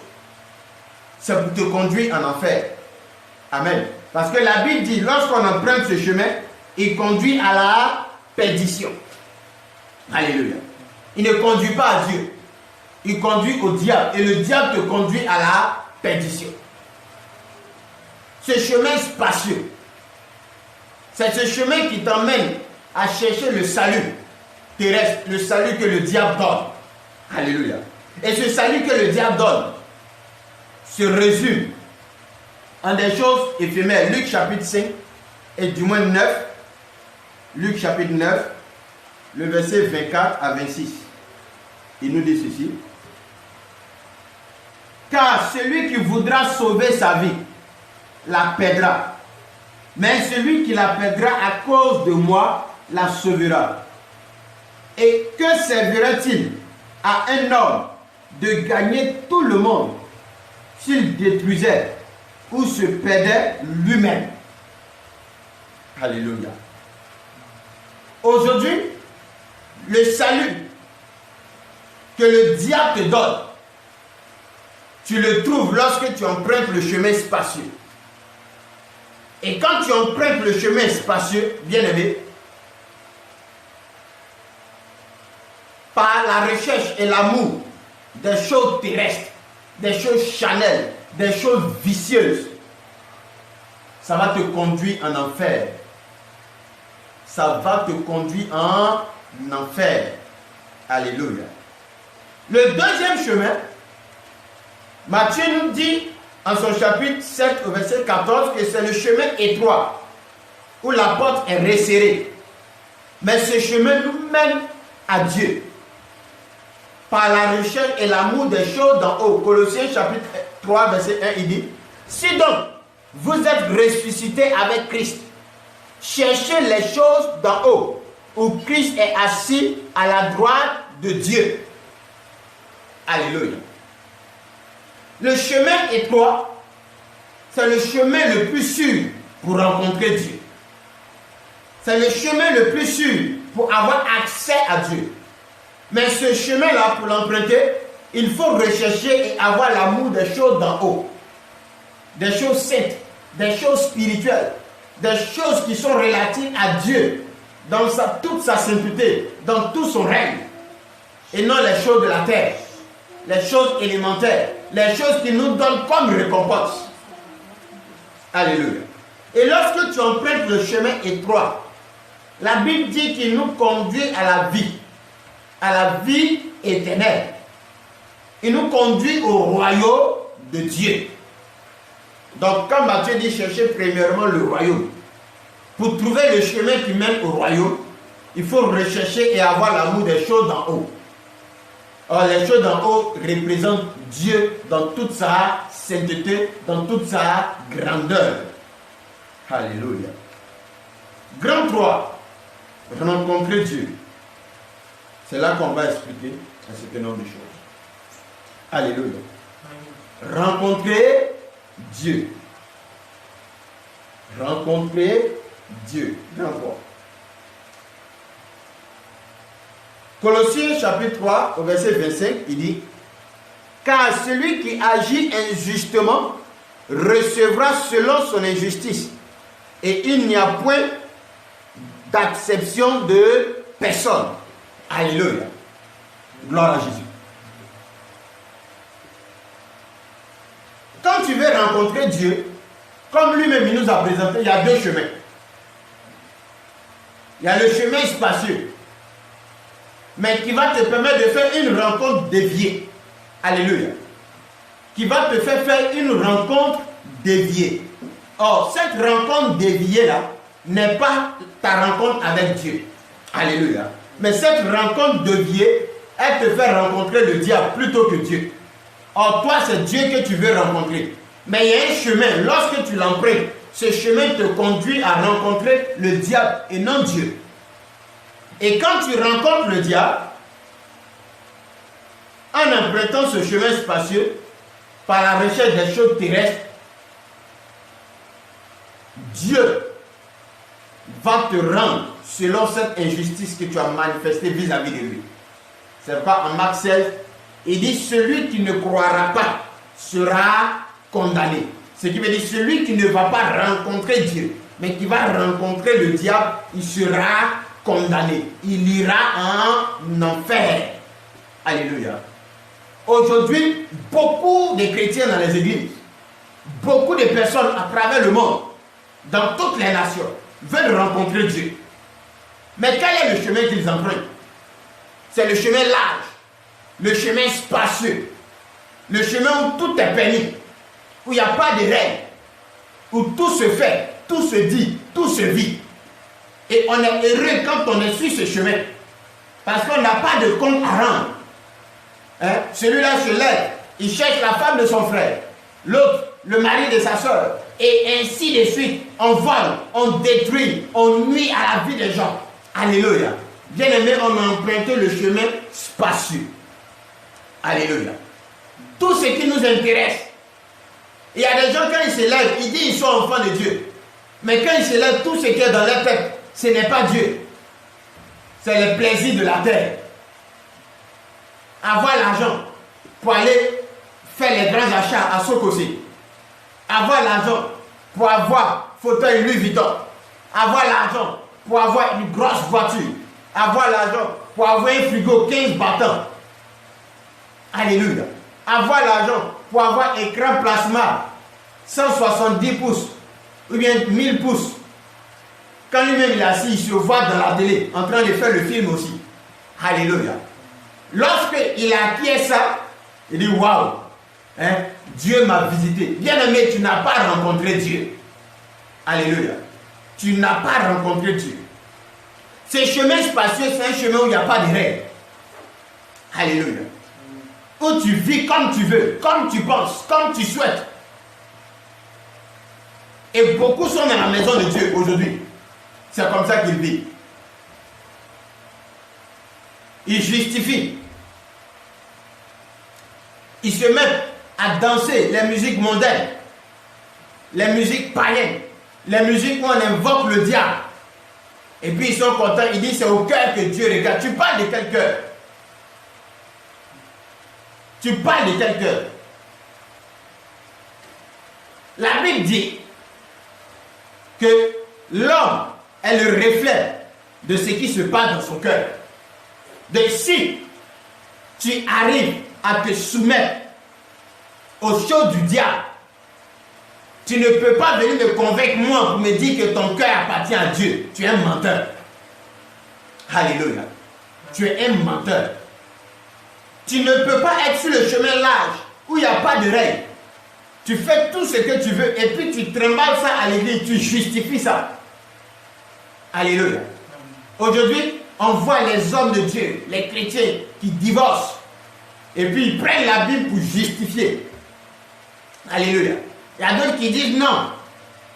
C'est pour te conduire en enfer. Amen. Parce que la Bible dit, lorsqu'on emprunte ce chemin, il conduit à la perdition. Alléluia. Il ne conduit pas à Dieu. Il conduit au diable. Et le diable te conduit à la perdition. Ce chemin spacieux, c'est ce chemin qui t'emmène à chercher le salut terrestre, le salut que le diable donne. Alléluia. Et ce salut que le diable donne se résume en des choses éphémères. Luc chapitre 5 et du moins 9. Luc chapitre 9, le verset 24 à 26. Il nous dit ceci. Car celui qui voudra sauver sa vie la perdra. Mais celui qui la perdra à cause de moi la sauvera. Et que servira-t-il à un homme de gagner tout le monde s'il détruisait ou se perdait lui-même? Alléluia. Aujourd'hui, le salut que le diable te donne, tu le trouves lorsque tu empruntes le chemin spacieux. Et quand tu empruntes le chemin spacieux, bien-aimé, par la recherche et l'amour des choses terrestres, des choses charnelles, des choses vicieuses, ça va te conduire en enfer. Ça va te conduire en enfer. Alléluia. Le deuxième chemin, Matthieu nous dit en son chapitre 7 au verset 14 que c'est le chemin étroit où la porte est resserrée. Mais ce chemin nous mène à Dieu par la recherche et l'amour des choses d'en haut. Colossiens chapitre 3 verset 1, il dit: si donc vous êtes ressuscités avec Christ, cherchez les choses d'en haut où Christ est assis à la droite de Dieu. Alléluia. Le chemin étroit, c'est le chemin le plus sûr pour rencontrer Dieu. C'est le chemin le plus sûr pour avoir accès à Dieu. Mais ce chemin-là, pour l'emprunter, il faut rechercher et avoir l'amour des choses d'en haut. Des choses saintes, des choses spirituelles, des choses qui sont relatives à Dieu, dans toute sa sainteté, dans tout son règne. Et non les choses de la terre, les choses élémentaires, les choses qui nous donnent comme récompense. Alléluia. Et lorsque tu empruntes le chemin étroit, la Bible dit qu'il nous conduit à la vie éternelle. Il nous conduit au royaume de Dieu. Donc, quand Matthieu dit chercher premièrement le royaume, pour trouver le chemin qui mène au royaume, il faut rechercher et avoir l'amour des choses d'en haut. Or, les choses d'en haut représentent Dieu dans toute sa sainteté, dans toute sa grandeur. Alléluia. Grand 3, rencontrer Dieu. C'est là qu'on va expliquer un certain nombre de choses. Alléluia. Rencontrer Dieu. Rencontrer Dieu. Grand 3. Colossiens chapitre 3, au verset 25, il dit: car celui qui agit injustement recevra selon son injustice, et il n'y a point d'acception de personne. Alléluia. Gloire à Jésus. Quand tu veux rencontrer Dieu, comme lui-même il nous a présenté, il y a deux chemins. Il y a le chemin spacieux, mais qui va te permettre de faire une rencontre déviée. Alléluia. Qui va te faire une rencontre déviée. Or, cette rencontre déviée-là n'est pas ta rencontre avec Dieu. Alléluia. Mais cette rencontre déviée, elle te fait rencontrer le diable plutôt que Dieu. Or, toi, c'est Dieu que tu veux rencontrer. Mais il y a un chemin, lorsque tu l'empruntes, ce chemin te conduit à rencontrer le diable et non Dieu. Et quand tu rencontres le diable, en empruntant ce chemin spacieux, par la recherche des choses terrestres, Dieu va te rendre selon cette injustice que tu as manifestée vis-à-vis de lui. C'est pourquoi en Marc 16, il dit celui qui ne croira pas sera condamné. Ce qui veut dire celui qui ne va pas rencontrer Dieu, mais qui va rencontrer le diable, il sera condamné. Il ira en enfer. Alléluia. Aujourd'hui, beaucoup de chrétiens dans les églises, beaucoup de personnes à travers le monde, dans toutes les nations, veulent rencontrer Dieu. Mais quel est le chemin qu'ils empruntent? C'est le chemin large, le chemin spacieux, le chemin où tout est permis, où il n'y a pas de règles, où tout se fait, tout se dit, tout se vit. Et on est heureux quand on est sur ce chemin, parce qu'on n'a pas de compte à rendre. Hein? Celui-là se lève, il cherche la femme de son frère, l'autre, le mari de sa soeur, et ainsi de suite. On vole, on détruit, on nuit à la vie des gens. Alléluia. Bien-aimé, on a emprunté le chemin spacieux. Alléluia. Tout ce qui nous intéresse. Il y a des gens, quand ils se lèvent, ils disent qu'ils sont enfants de Dieu. Mais quand ils se lèvent, tout ce qui est dans leur tête, ce n'est pas Dieu. C'est le plaisir de la terre. Avoir l'argent pour aller faire les grands achats à Sokosé. Avoir l'argent pour avoir fauteuil Louis Vuitton. Avoir l'argent pour avoir une grosse voiture. Avoir l'argent pour avoir un frigo 15 battants. Alléluia. Avoir l'argent pour avoir écran plasma 170 pouces ou bien 1000 pouces. Quand lui-même il est assis, il se voit dans la télé en train de faire le film aussi. Alléluia. Lorsqu'il a acquis ça, il dit waouh, hein, Dieu m'a visité. Bien-aimé, tu n'as pas rencontré Dieu. Alléluia. Tu n'as pas rencontré Dieu. Ce chemin spacieux, c'est un chemin où il n'y a pas de règles. Alléluia. Où tu vis comme tu veux, comme tu penses, comme tu souhaites. Et beaucoup sont dans la maison de Dieu aujourd'hui. C'est comme ça qu'ils vivent. Ils justifient. Ils se mettent à danser les musiques mondaines, les musiques païennes, les musiques où on invoque le diable. Et puis ils sont contents, ils disent c'est au cœur que Dieu regarde. Tu parles de quel cœur? Tu parles de quel cœur? La Bible dit que l'homme est le reflet de ce qui se passe dans son cœur. Donc si tu arrives à te soumettre aux choses du diable, tu ne peux pas venir me convaincre moi pour me dire que ton cœur appartient à Dieu. Tu es un menteur. Alléluia. Tu es un menteur. Tu ne peux pas être sur le chemin large où il n'y a pas de règles. Tu fais tout ce que tu veux et puis tu trimbales ça à l'église, tu justifies ça. Alléluia. Aujourd'hui, on voit les hommes de Dieu, les chrétiens qui divorcent et puis ils prennent la Bible pour justifier. Alléluia. Il y a d'autres qui disent non.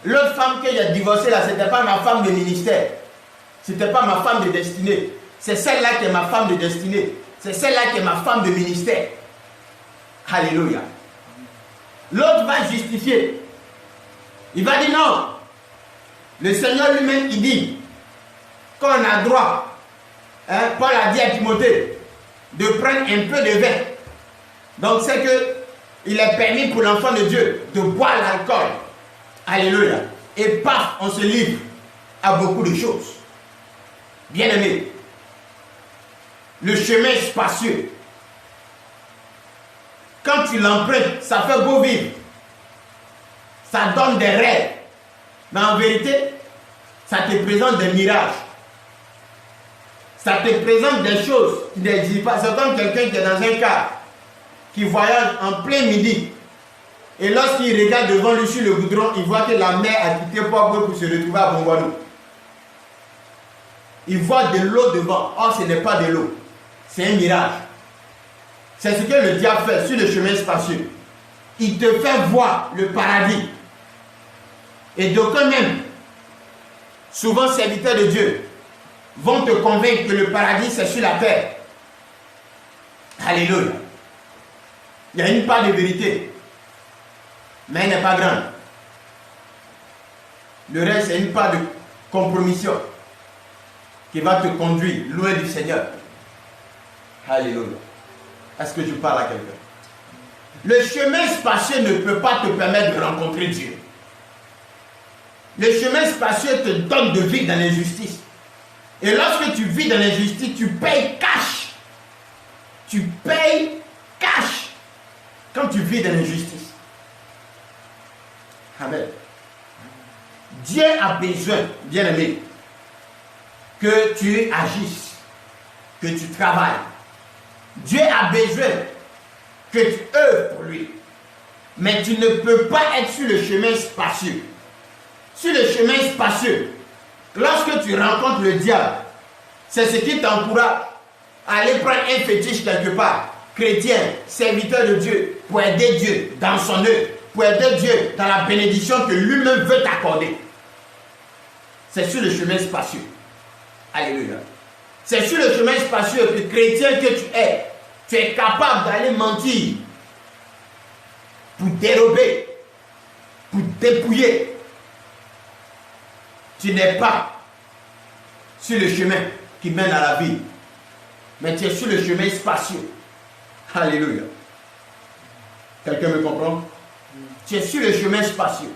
L'autre femme que j'ai divorcée là, ce n'était pas ma femme de ministère. Ce n'était pas ma femme de destinée. C'est celle-là qui est ma femme de destinée. C'est celle-là qui est ma femme de ministère. Alléluia. L'autre va justifier. Il va dire non. Le Seigneur lui-même, il dit qu'on a droit, hein, Paul a dit à Timothée, de prendre un peu de vin. Donc c'est que il est permis pour l'enfant de Dieu de boire l'alcool. Alléluia. Et paf, on se livre à beaucoup de choses. Bien-aimé, le chemin spacieux, quand tu l'empruntes, ça fait beau vivre. Ça donne des rêves. Mais en vérité, ça te présente des mirages. Ça te présente des choses qui n'existent pas. C'est comme quelqu'un qui est dans un car, qui voyage en plein midi. Et lorsqu'il regarde devant lui sur le goudron, il voit que la mer a quitté Port-Boueux pour se retrouver à Bonguano. Il voit de l'eau devant. Or, ce n'est pas de l'eau. C'est un mirage. C'est ce que le diable fait sur le chemin spacieux. Il te fait voir le paradis. Et d'aucuns même, souvent serviteurs de Dieu, vont te convaincre que le paradis c'est sur la terre. Alléluia. Il y a une part de vérité, mais elle n'est pas grande. Le reste, c'est une part de compromission qui va te conduire loin du Seigneur. Alléluia. Est-ce que je parle à quelqu'un? Le chemin spacieux ne peut pas te permettre de rencontrer Dieu. Le chemin spacieux te donne de vivre dans l'injustice. Et lorsque tu vis dans l'injustice, tu payes cash. Tu payes cash quand tu vis dans l'injustice. Amen. Dieu a besoin, bien-aimé, que tu agisses, que tu travailles. Dieu a besoin que tu œuvres pour lui. Mais tu ne peux pas être sur le chemin spacieux. Sur le chemin spacieux, lorsque tu rencontres le diable, c'est ce qui t'encourage à aller prendre un fétiche quelque part, chrétien, serviteur de Dieu, pour aider Dieu dans son œuvre, pour aider Dieu dans la bénédiction que lui-même veut t'accorder. C'est sur le chemin spacieux. Alléluia. C'est sur le chemin spacieux que chrétien que tu es capable d'aller mentir pour dérober, pour dépouiller. Tu n'es pas sur le chemin qui mène à la vie, mais tu es sur le chemin spacieux. Alléluia. Quelqu'un me comprend? Tu es sur le chemin spacieux.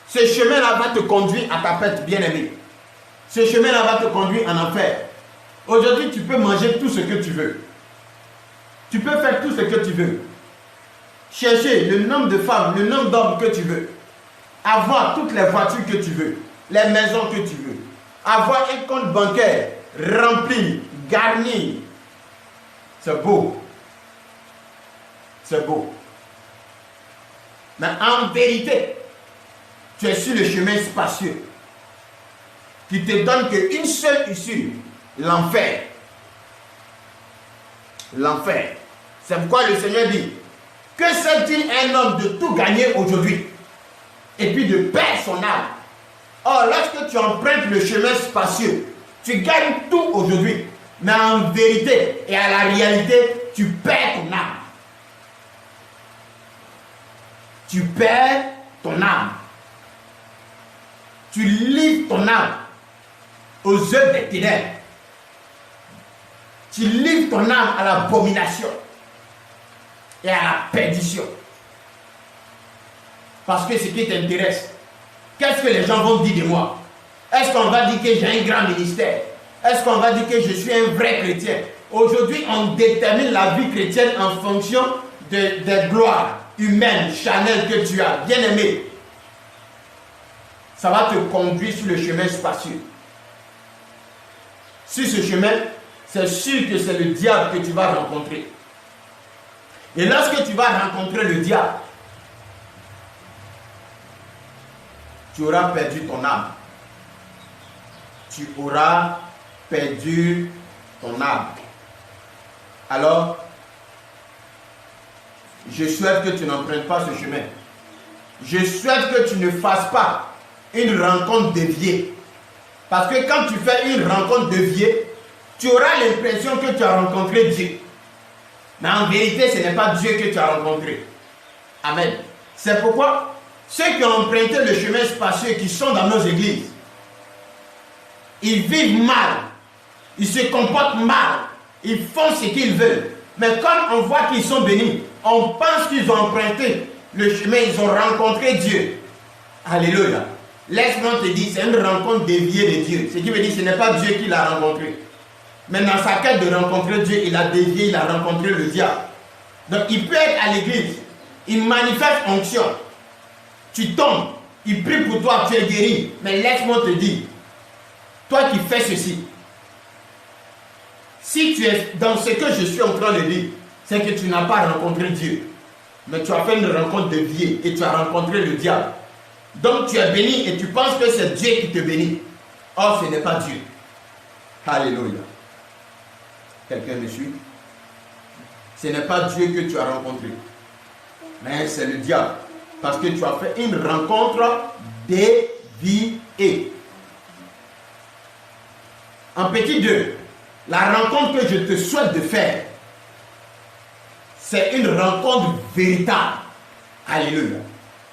Ce chemin-là va te conduire à ta perte, bien-aimé. Ce chemin-là va te conduire en enfer. Aujourd'hui, tu peux manger tout ce que tu veux. Tu peux faire tout ce que tu veux. Chercher le nombre de femmes, le nombre d'hommes que tu veux. Avoir toutes les voitures que tu veux. Les maisons que tu veux. Avoir un compte bancaire rempli, garni. C'est beau. C'est beau. Mais en vérité, tu es sur le chemin spacieux qui te donne qu'une seule issue, l'enfer. L'enfer. C'est pourquoi le Seigneur dit, que sert-il un homme de tout gagner aujourd'hui et puis de perdre son âme? Or, lorsque tu empruntes le chemin spacieux, tu gagnes tout aujourd'hui, mais en vérité et à la réalité, tu perds ton âme. Tu perds ton âme. Tu livres ton âme aux œuvres des ténèbres. Tu livres ton âme à l'abomination et à la perdition. Parce que ce qui t'intéresse, qu'est-ce que les gens vont dire de moi? Est-ce qu'on va dire que j'ai un grand ministère? Est-ce qu'on va dire que je suis un vrai chrétien? Aujourd'hui, on détermine la vie chrétienne en fonction des gloires humaines, charnelles que tu as. Bien-aimé, ça va te conduire sur le chemin spacieux. Sur ce chemin, c'est sûr que c'est le diable que tu vas rencontrer. Et lorsque tu vas rencontrer le diable, tu auras perdu ton âme. Tu auras perdu ton âme. Alors, je souhaite que tu n'empruntes pas ce chemin. Je souhaite que tu ne fasses pas une rencontre déviée. Parce que quand tu fais une rencontre déviée, tu auras l'impression que tu as rencontré Dieu. Mais en vérité, ce n'est pas Dieu que tu as rencontré. Amen. C'est pourquoi ceux qui ont emprunté le chemin spacieux, qui sont dans nos églises, ils vivent mal, ils se comportent mal, ils font ce qu'ils veulent. Mais quand on voit qu'ils sont bénis, on pense qu'ils ont emprunté le chemin, ils ont rencontré Dieu. Alléluia. Laisse-moi te dire, c'est une rencontre déviée de Dieu. Ce qui veut dire que ce n'est pas Dieu qui l'a rencontré. Mais dans sa quête de rencontrer Dieu, il a dévié, il a rencontré le diable. Donc il peut être à l'église, il manifeste onction. Tu tombes, il prie pour toi, tu es guéri. Mais laisse-moi te dire, toi qui fais ceci, si tu es dans ce que je suis en train de dire, c'est que tu n'as pas rencontré Dieu. Mais tu as fait une rencontre déviée et tu as rencontré le diable. Donc tu es béni et tu penses que c'est Dieu qui te bénit. Or, ce n'est pas Dieu. Alléluia. Quelqu'un me suit? Ce n'est pas Dieu que tu as rencontré, mais c'est le diable. Parce que tu as fait une rencontre déviée. En petit 2, la rencontre que je te souhaite de faire, c'est une rencontre véritable. Alléluia.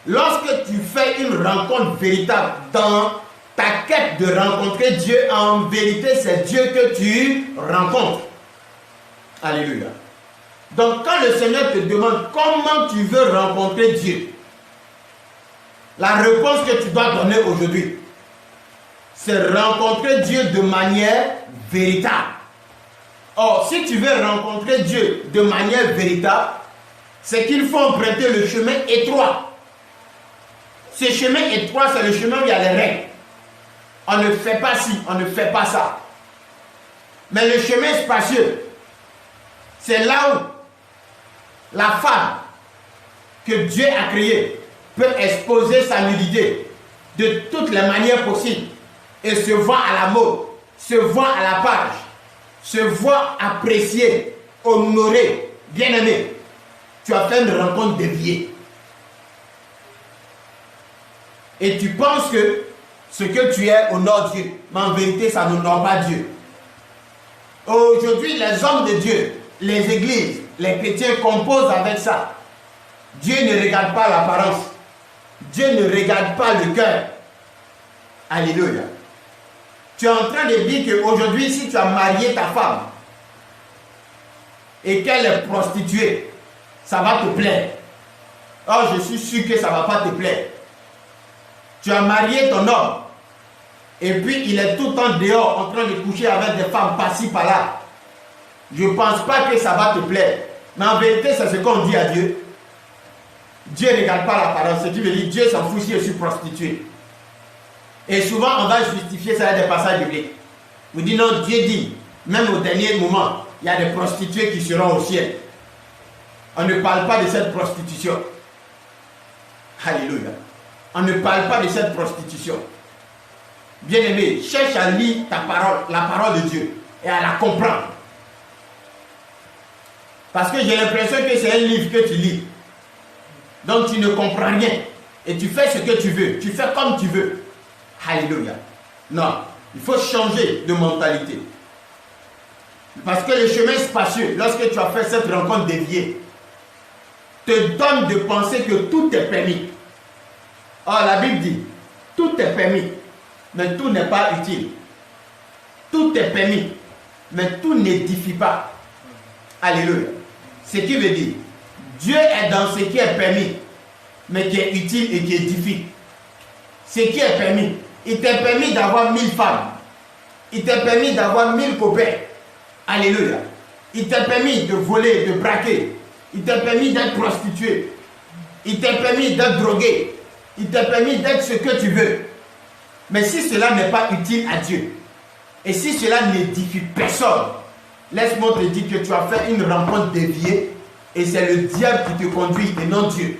Lorsque tu fais une rencontre véritable dans ta quête de rencontrer Dieu, en vérité, c'est Dieu que tu rencontres. Alléluia. Donc, quand le Seigneur te demande comment tu veux rencontrer Dieu, la réponse que tu dois donner aujourd'hui, c'est rencontrer Dieu de manière véritable. Or, si tu veux rencontrer Dieu de manière véritable, c'est qu'il faut emprunter le chemin étroit. Ce chemin étroit, c'est le chemin où il y a les règles. On ne fait pas ci, on ne fait pas ça. Mais le chemin spacieux, c'est là où la femme que Dieu a créée peut exposer sa nudité de toutes les manières possibles et se voir à la mode, se voir à la page, se voir appréciée, honorée, bien-aimée. Tu as fait une rencontre déviée. Et tu penses que ce que tu es honore Dieu, mais en vérité, ça n'honore pas Dieu. Aujourd'hui, les hommes de Dieu, les églises, les chrétiens composent avec ça. Dieu ne regarde pas l'apparence. Dieu ne regarde pas le cœur. Alléluia. Tu es en train de dire qu'aujourd'hui, si tu as marié ta femme et qu'elle est prostituée, ça va te plaire. Or, je suis sûr que ça ne va pas te plaire. Tu as marié ton homme et puis il est tout le temps dehors en train de coucher avec des femmes par-ci par-là. Je ne pense pas que ça va te plaire. Mais en vérité, c'est ce qu'on dit à Dieu. Dieu ne regarde pas l'apparence. Ce qui veut dire Dieu s'en fout si je suis prostituée. Et souvent, on va justifier ça avec des passages bibliques. Vous dites non, Dieu dit, même au dernier moment, il y a des prostituées qui seront au ciel. On ne parle pas de cette prostitution. Alléluia. On ne parle pas de cette prostitution. Bien-aimé, cherche à lire ta parole, la parole de Dieu, et à la comprendre. Parce que j'ai l'impression que c'est un livre que tu lis. Donc tu ne comprends rien. Et tu fais ce que tu veux. Tu fais comme tu veux. Alléluia. Non, il faut changer de mentalité. Parce que le chemin spacieux, lorsque tu as fait cette rencontre déviée, te donne de penser que tout est permis. Or, la Bible dit, tout est permis, mais tout n'est pas utile. Tout est permis, mais tout n'édifie pas. Alléluia. Ce qui veut dire, Dieu est dans ce qui est permis, mais qui est utile et qui édifie. Ce qui est permis. Il t'est permis d'avoir 1000 femmes. Il t'est permis d'avoir 1000 copains. Alléluia. Il t'est permis de voler, de braquer. Il t'est permis d'être prostitué. Il t'est permis d'être drogué. Il t'est permis d'être ce que tu veux. Mais si cela n'est pas utile à Dieu, et si cela n'édifie personne, laisse-moi te dire que tu as fait une rencontre déviée, et c'est le diable qui te conduit et non Dieu.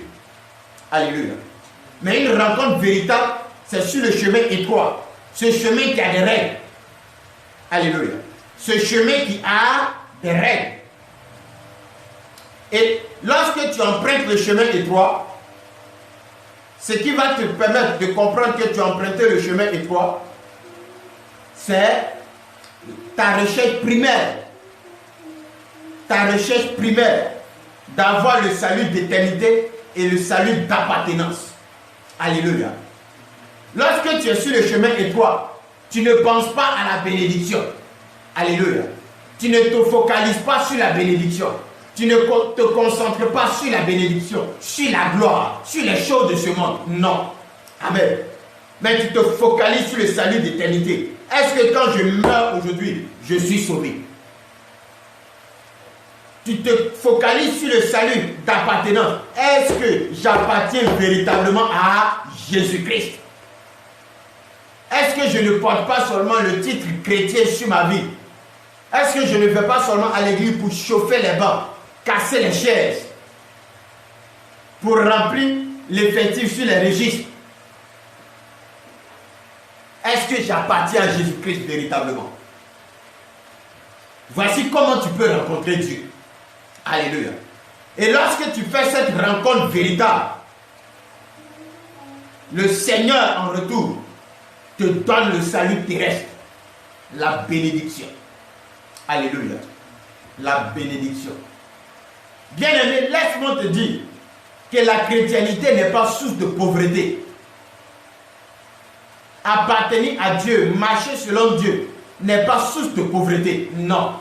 Alléluia. Mais une rencontre véritable, c'est sur le chemin étroit. Ce chemin qui a des règles. Alléluia. Ce chemin qui a des règles. Et lorsque tu empruntes le chemin étroit, ce qui va te permettre de comprendre que tu as emprunté le chemin étroit, c'est ta recherche primaire. Ta recherche primaire d'avoir le salut d'éternité et le salut d'appartenance. Alléluia. Lorsque tu es sur le chemin étroit, tu ne penses pas à la bénédiction. Alléluia. Tu ne te focalises pas sur la bénédiction. Tu ne te concentres pas sur la bénédiction, sur la gloire, sur les choses de ce monde. Non. Amen. Mais tu te focalises sur le salut d'éternité. Est-ce que quand je meurs aujourd'hui, je suis sauvé? Tu te focalises sur le salut d'appartenance. Est-ce que j'appartiens véritablement à Jésus-Christ? Est-ce que je ne porte pas seulement le titre chrétien sur ma vie? Est-ce que je ne vais pas seulement à l'église pour chauffer les bancs, casser les chaises, pour remplir l'effectif sur les registres? Est-ce que j'appartiens à Jésus-Christ véritablement? Voici comment tu peux rencontrer Dieu. Alléluia. Et lorsque tu fais cette rencontre véritable, le Seigneur en retour te donne le salut terrestre. la bénédiction. Alléluia. La bénédiction. Bien-aimé, laisse-moi te dire que la chrétienté n'est pas source de pauvreté. Appartenir à Dieu, marcher selon Dieu, n'est pas source de pauvreté. Non.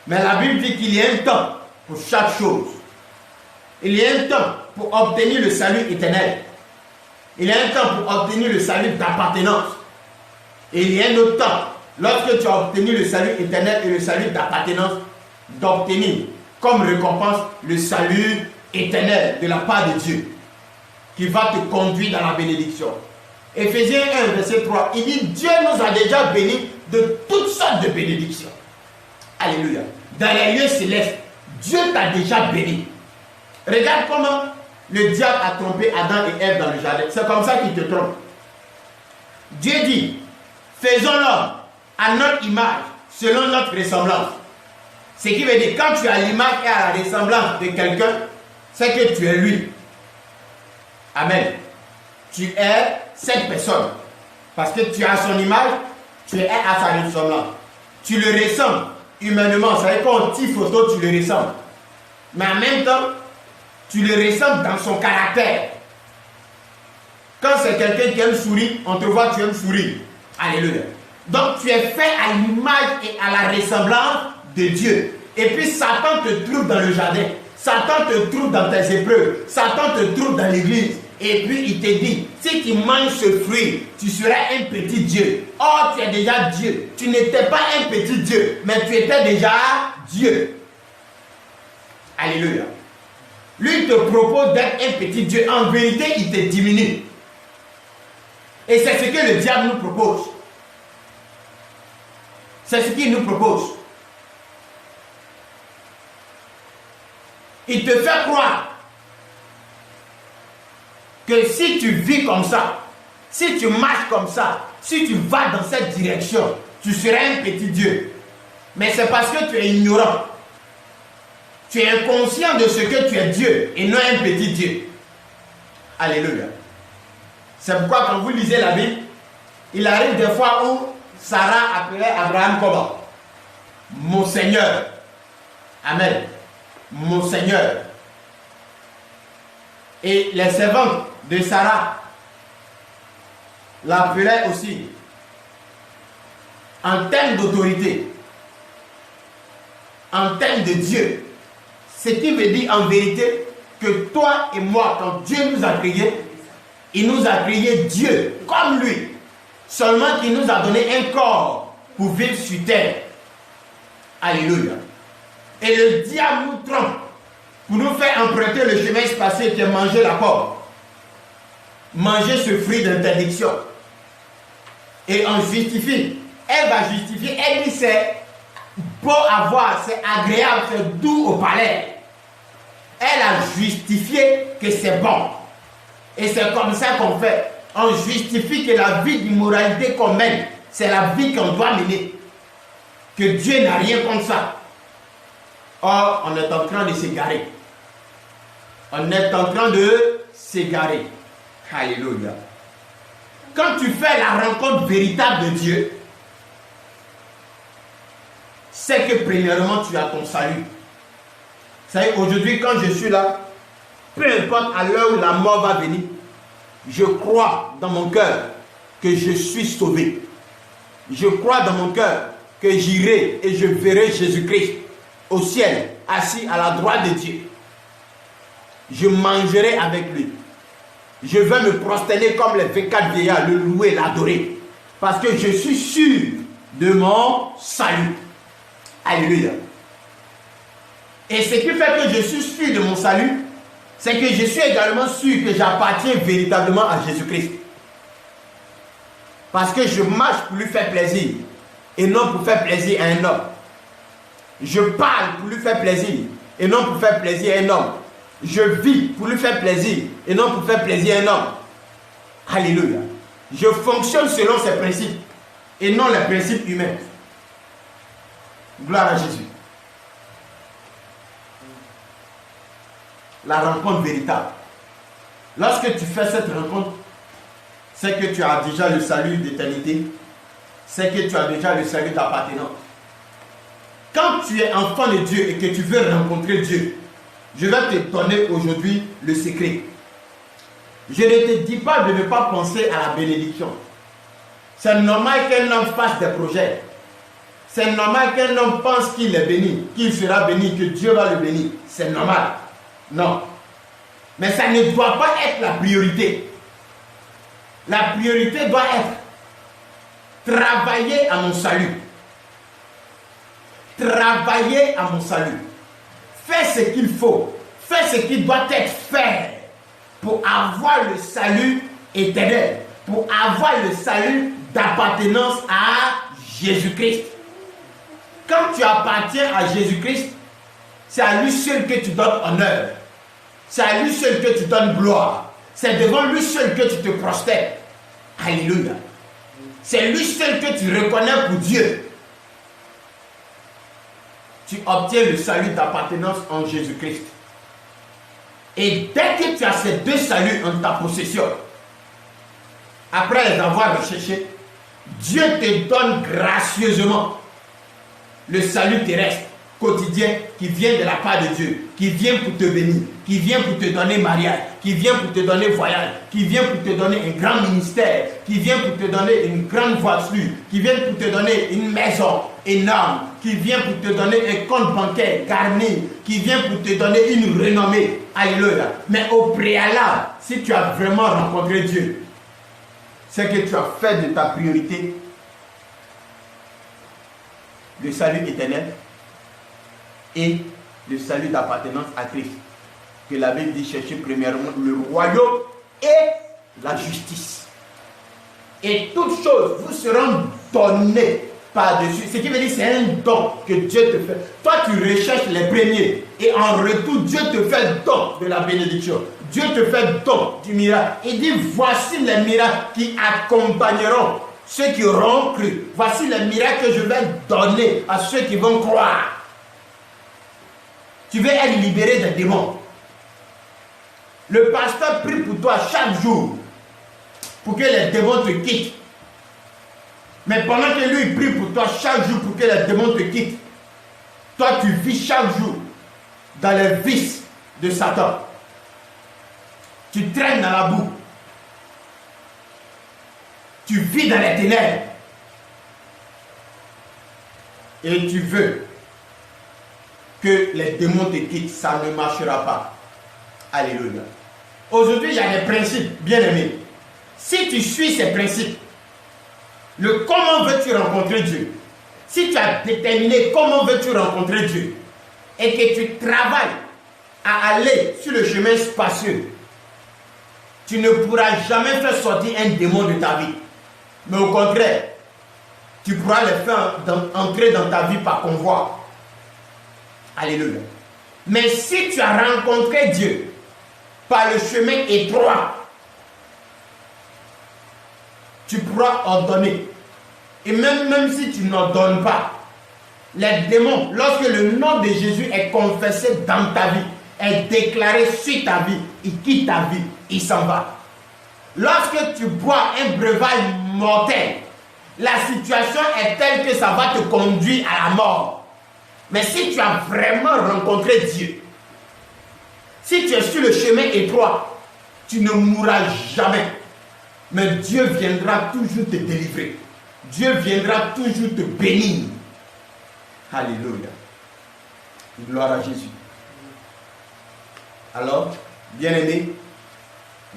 Mais la Bible dit qu'il y a un temps pour chaque chose. Il y a un temps pour obtenir le salut éternel. Il y a un temps pour obtenir le salut d'appartenance. Et il y a un autre temps, lorsque tu as obtenu le salut éternel et le salut d'appartenance, d'obtenir comme récompense le salut éternel de la part de Dieu, qui va te conduire dans la bénédiction. Éphésiens 1, verset 3, il dit, Dieu nous a déjà bénis de toutes sortes de bénédictions. Alléluia. Dans les lieux célestes, Dieu t'a déjà béni. Regarde comment le diable a trompé Adam et Ève dans le jardin. C'est comme ça qu'il te trompe. Dieu dit, faisons l'homme à notre image, selon notre ressemblance. Ce qui veut dire, quand tu as l'image et à la ressemblance de quelqu'un, c'est que tu es lui. Amen. Tu es cette personne. Parce que tu as son image, tu es à sa ressemblance. Tu le ressembles humainement. Ça veut dire qu'on tire photo, tu le ressembles. Mais en même temps, tu le ressembles dans son caractère. Quand c'est quelqu'un qui aime sourire, on te voit, tu aimes sourire. Alléluia. Donc tu es fait à l'image et à la ressemblance de Dieu. Et puis Satan te trouve dans le jardin. Satan te trouve dans tes épreuves. Satan te trouve dans l'église. Et puis il te dit, si tu manges ce fruit, tu seras un petit Dieu. Or tu es déjà Dieu. Tu n'étais pas un petit Dieu, mais tu étais déjà Dieu. Alléluia. Lui il te propose d'être un petit Dieu. En vérité, il te diminue. Et c'est ce que le diable nous propose. C'est ce qu'il nous propose. Il te fait croire que si tu vis comme ça, si tu marches comme ça, si tu vas dans cette direction, tu seras un petit Dieu. Mais c'est parce que tu es ignorant. Tu es inconscient de ce que tu es Dieu et non un petit Dieu. Alléluia. C'est pourquoi quand vous lisez la Bible, il arrive des fois où Sarah appelait Abraham comment? Mon Seigneur. Amen. Mon Seigneur. Et les servantes de Sarah l'appelaient aussi en termes d'autorité, en termes de Dieu. Ce qui veut dire en vérité que toi et moi, quand Dieu nous a créés, il nous a créé Dieu comme lui. Seulement qu'il nous a donné un corps pour vivre sur terre. Alléluia. Et le diable nous trompe pour nous faire emprunter le chemin espacé qui est manger la pomme. Manger ce fruit d'interdiction. Et on justifie. Elle va justifier. Elle dit c'est beau à voir, c'est agréable, c'est doux au palais. Elle a justifié que c'est bon. Et c'est comme ça qu'on fait. On justifie que la vie d'immoralité qu'on mène, c'est la vie qu'on doit mener. Que Dieu n'a rien contre ça. Or, on est en train de s'égarer. On est en train de s'égarer. Alléluia. Quand tu fais la rencontre véritable de Dieu, c'est que premièrement tu as ton salut. Vous savez, aujourd'hui quand je suis là, peu importe à l'heure où la mort va venir, je crois dans mon cœur que je suis sauvé. Je crois dans mon cœur que j'irai et je verrai Jésus-Christ au ciel, assis à la droite de Dieu. Je mangerai avec lui. Je vais me prosterner comme les 24 vieillards, le louer, l'adorer. Parce que je suis sûr de mon salut. Alléluia. Et ce qui fait que je suis sûr de mon salut, c'est que je suis également sûr que j'appartiens véritablement à Jésus-Christ. Parce que je marche pour lui faire plaisir et non pour faire plaisir à un homme. Je parle pour lui faire plaisir et non pour faire plaisir à un homme. Je vis pour lui faire plaisir et non pour faire plaisir à un homme. Alléluia. Je fonctionne selon ses principes et non les principes humains. Gloire à Jésus. La rencontre véritable. Lorsque tu fais cette rencontre, c'est que tu as déjà le salut d'éternité c'est que tu as déjà le salut d'appartenance. Quand tu es enfant de Dieu et que tu veux rencontrer Dieu, je vais te donner aujourd'hui le secret. Je ne te dis pas de ne pas penser à la bénédiction. C'est normal qu'un homme fasse des projets. C'est normal qu'un homme pense qu'il est béni, qu'il sera béni, que Dieu va le bénir. C'est normal. Non. Mais ça ne doit pas être la priorité. La priorité doit être travailler à mon salut. Travailler à mon salut. Fais ce qu'il faut. Fais ce qui doit être fait pour avoir le salut éternel. Pour avoir le salut d'appartenance à Jésus-Christ. Quand tu appartiens à Jésus-Christ, c'est à lui seul que tu donnes honneur. C'est à lui seul que tu donnes gloire. C'est devant lui seul que tu te prostères. Alléluia. C'est lui seul que tu reconnais pour Dieu. Tu obtiens le salut d'appartenance en Jésus-Christ. Et dès que tu as ces deux saluts en ta possession, après les avoir recherchés, Dieu te donne gracieusement le salut terrestre, quotidien, qui vient de la part de Dieu, qui vient pour te bénir, qui vient pour te donner mariage, qui vient pour te donner voyage, qui vient pour te donner un grand ministère, qui vient pour te donner une grande voiture, qui vient pour te donner une maison énorme, qui vient pour te donner un compte bancaire garni, qui vient pour te donner une renommée. Alléluia. Mais au préalable, si tu as vraiment rencontré Dieu, c'est que tu as fait de ta priorité le salut éternel et le salut d'appartenance à Christ. Que la Bible dit chercher premièrement le royaume et la justice. Et toutes choses vous seront données par-dessus. Ce qui veut dire c'est un don que Dieu te fait. Toi tu recherches les premiers et en retour Dieu te fait don de la bénédiction. Dieu te fait don du miracle. Il dit voici les miracles qui accompagneront ceux qui auront cru. Voici les miracles que je vais donner à ceux qui vont croire. Tu veux être libéré des démons. Le pasteur prie pour toi chaque jour pour que les démons te quittent. Mais pendant que lui prie pour toi chaque jour pour que les démons te quittent, toi tu vis chaque jour dans les vices de Satan. Tu traînes dans la boue. Tu vis dans les ténèbres. Et tu veux que les démons te quittent. Ça ne marchera pas. Alléluia. Aujourd'hui, il y a des principes, bien aimés. Si tu suis ces principes, le comment veux-tu rencontrer Dieu? Si tu as déterminé comment veux-tu rencontrer Dieu et que tu travailles à aller sur le chemin spacieux, tu ne pourras jamais faire sortir un démon de ta vie. Mais au contraire, tu pourras les faire entrer dans ta vie par convoi. Alléluia. Mais si tu as rencontré Dieu par le chemin étroit, tu pourras ordonner. Et même si tu n'ordonnes pas, les démons, lorsque le nom de Jésus est confessé dans ta vie, est déclaré sur ta vie, il quitte ta vie, il s'en va. Lorsque tu bois un breuvage mortel, la situation est telle que ça va te conduire à la mort. Mais si tu as vraiment rencontré Dieu, si tu es sur le chemin étroit, tu ne mourras jamais. Mais Dieu viendra toujours te délivrer. Dieu viendra toujours te bénir. Alléluia. Gloire à Jésus. Alors, bien-aimé,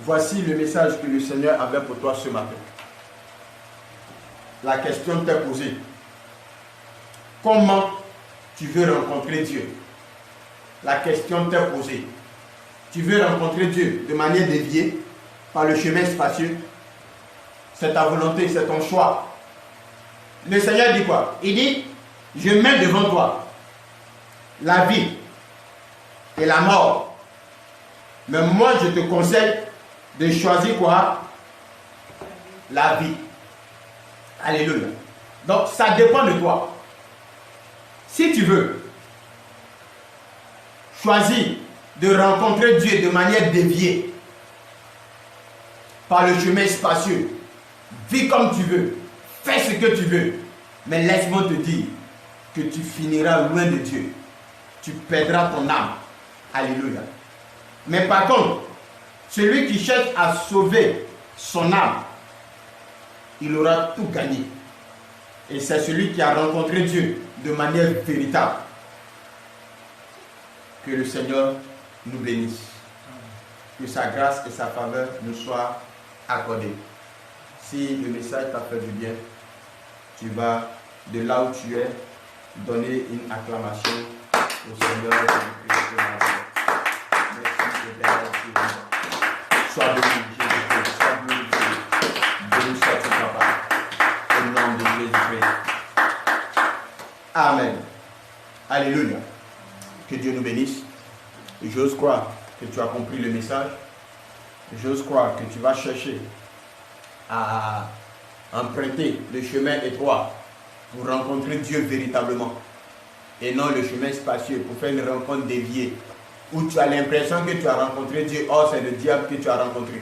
voici le message que le Seigneur avait pour toi ce matin. La question t'est posée. Comment tu veux rencontrer Dieu? La question t'est posée. Tu veux rencontrer Dieu de manière déviée, par le chemin spacieux? C'est ta volonté, c'est ton choix. Le Seigneur dit quoi? Il dit, je mets devant toi la vie et la mort. Mais moi, je te conseille de choisir quoi? La vie. Alléluia. Donc, ça dépend de toi. Si tu veux choisir de rencontrer Dieu de manière déviée, par le chemin spacieux, vis comme tu veux, fais ce que tu veux. Mais laisse-moi te dire que tu finiras loin de Dieu. Tu perdras ton âme. Alléluia. Mais par contre, celui qui cherche à sauver son âme, il aura tout gagné. Et c'est celui qui a rencontré Dieu de manière véritable. Que le Seigneur nous bénisse. Que sa grâce et sa faveur nous soient accordées. Si le message t'a fait du bien, tu vas de là où tu es donner une acclamation au Seigneur. Merci Père. Sois béni, Jésus-Christ. Sois glorifié. Béni soit-tu, Papa. Au nom de Jésus-Christ. Amen. Alléluia. Que Dieu nous bénisse. Et j'ose croire que tu as compris le message. J'ose croire que tu vas chercher à emprunter le chemin étroit pour rencontrer Dieu véritablement. Et non le chemin spacieux pour faire une rencontre déviée. Où tu as l'impression que tu as rencontré Dieu, or c'est le diable que tu as rencontré.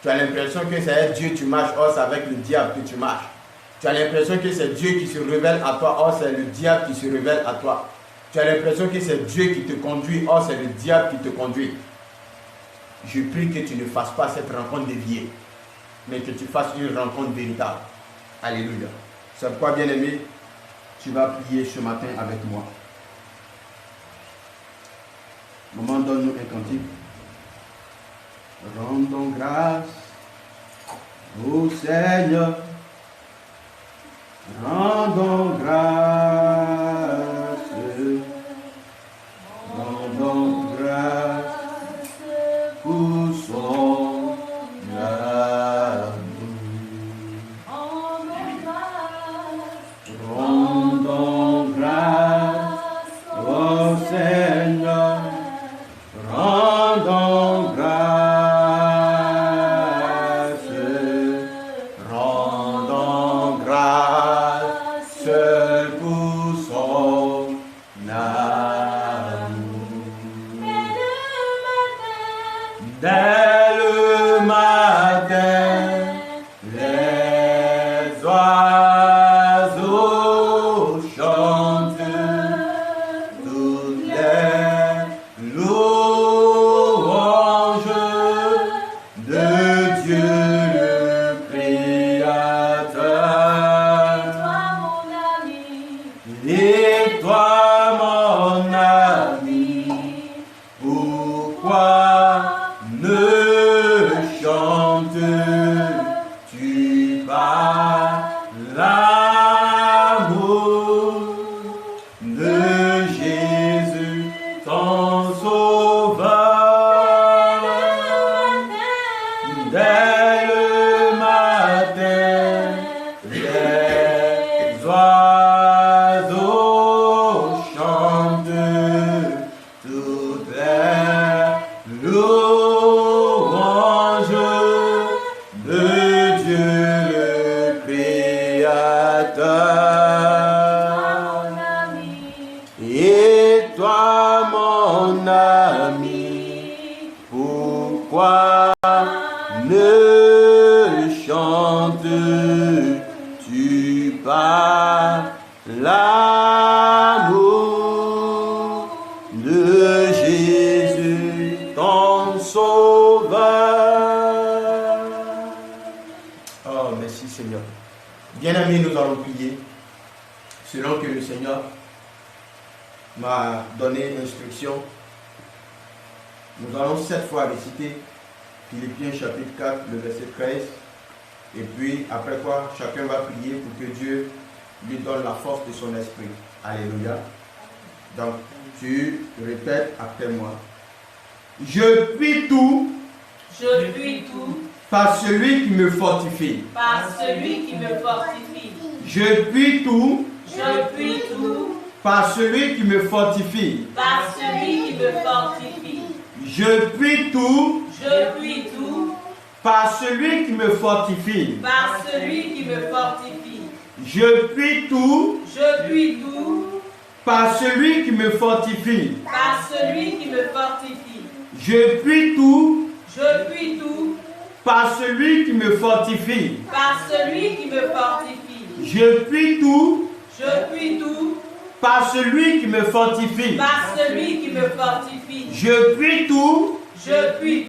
Tu as l'impression que c'est avec Dieu que tu marches, or c'est avec le diable que tu marches. Tu as l'impression que c'est Dieu qui se révèle à toi, or c'est le diable qui se révèle à toi. Tu as l'impression que c'est Dieu qui te conduit, or c'est le diable qui te conduit. Je prie que tu ne fasses pas cette rencontre déviée, mais que tu fasses une rencontre véritable. Alléluia. C'est pourquoi, bien-aimé, tu vas prier ce matin avec moi. Maman, donne-nous un cantique. Rendons grâce au Seigneur. Rendons grâce. Rendons grâce pour son amour. Rendons grâce au Seigneur. Rendons grâce. Rendons grâce pour son amour. Dès le matin, les oiseaux chantent, toutes les louanges de Dieu le Créateur. Et toi, mon ami, pourquoi ne chantes-tu pas l'amour de Jésus, ton sauveur? Dès le matin, les oiseaux chantent, toutes les louanges de Dieu le Créateur. Et toi, mon ami, pourquoi ne chantes-tu pas l'amour de Jésus, ton sauveur? Oh, merci Seigneur. Bien-aimés, nous allons prier selon que le Seigneur m'a donné instruction. Nous allons cette fois réciter Philippiens chapitre 4, le verset 13. Et puis, après quoi, chacun va prier pour que Dieu lui donne la force de son esprit. Alléluia. Donc, tu répètes après moi. Je puis tout. Je puis tout Par celui qui me fortifie. par celui qui me fortifie. Je puis tout. Je puis tout Par celui qui me fortifie. par celui qui me fortifie. Je puis tout. Je puis tout Par celui qui me fortifie. par celui qui me fortifie. Je puis tout. Je puis tout Par celui qui me fortifie. par celui qui me fortifie. Je puis tout. Je puis tout Par celui qui me fortifie. par celui qui me fortifie. Je puis tout Je puis tout par celui qui me fortifie. par celui qui me fortifie. Je puis tout Je puis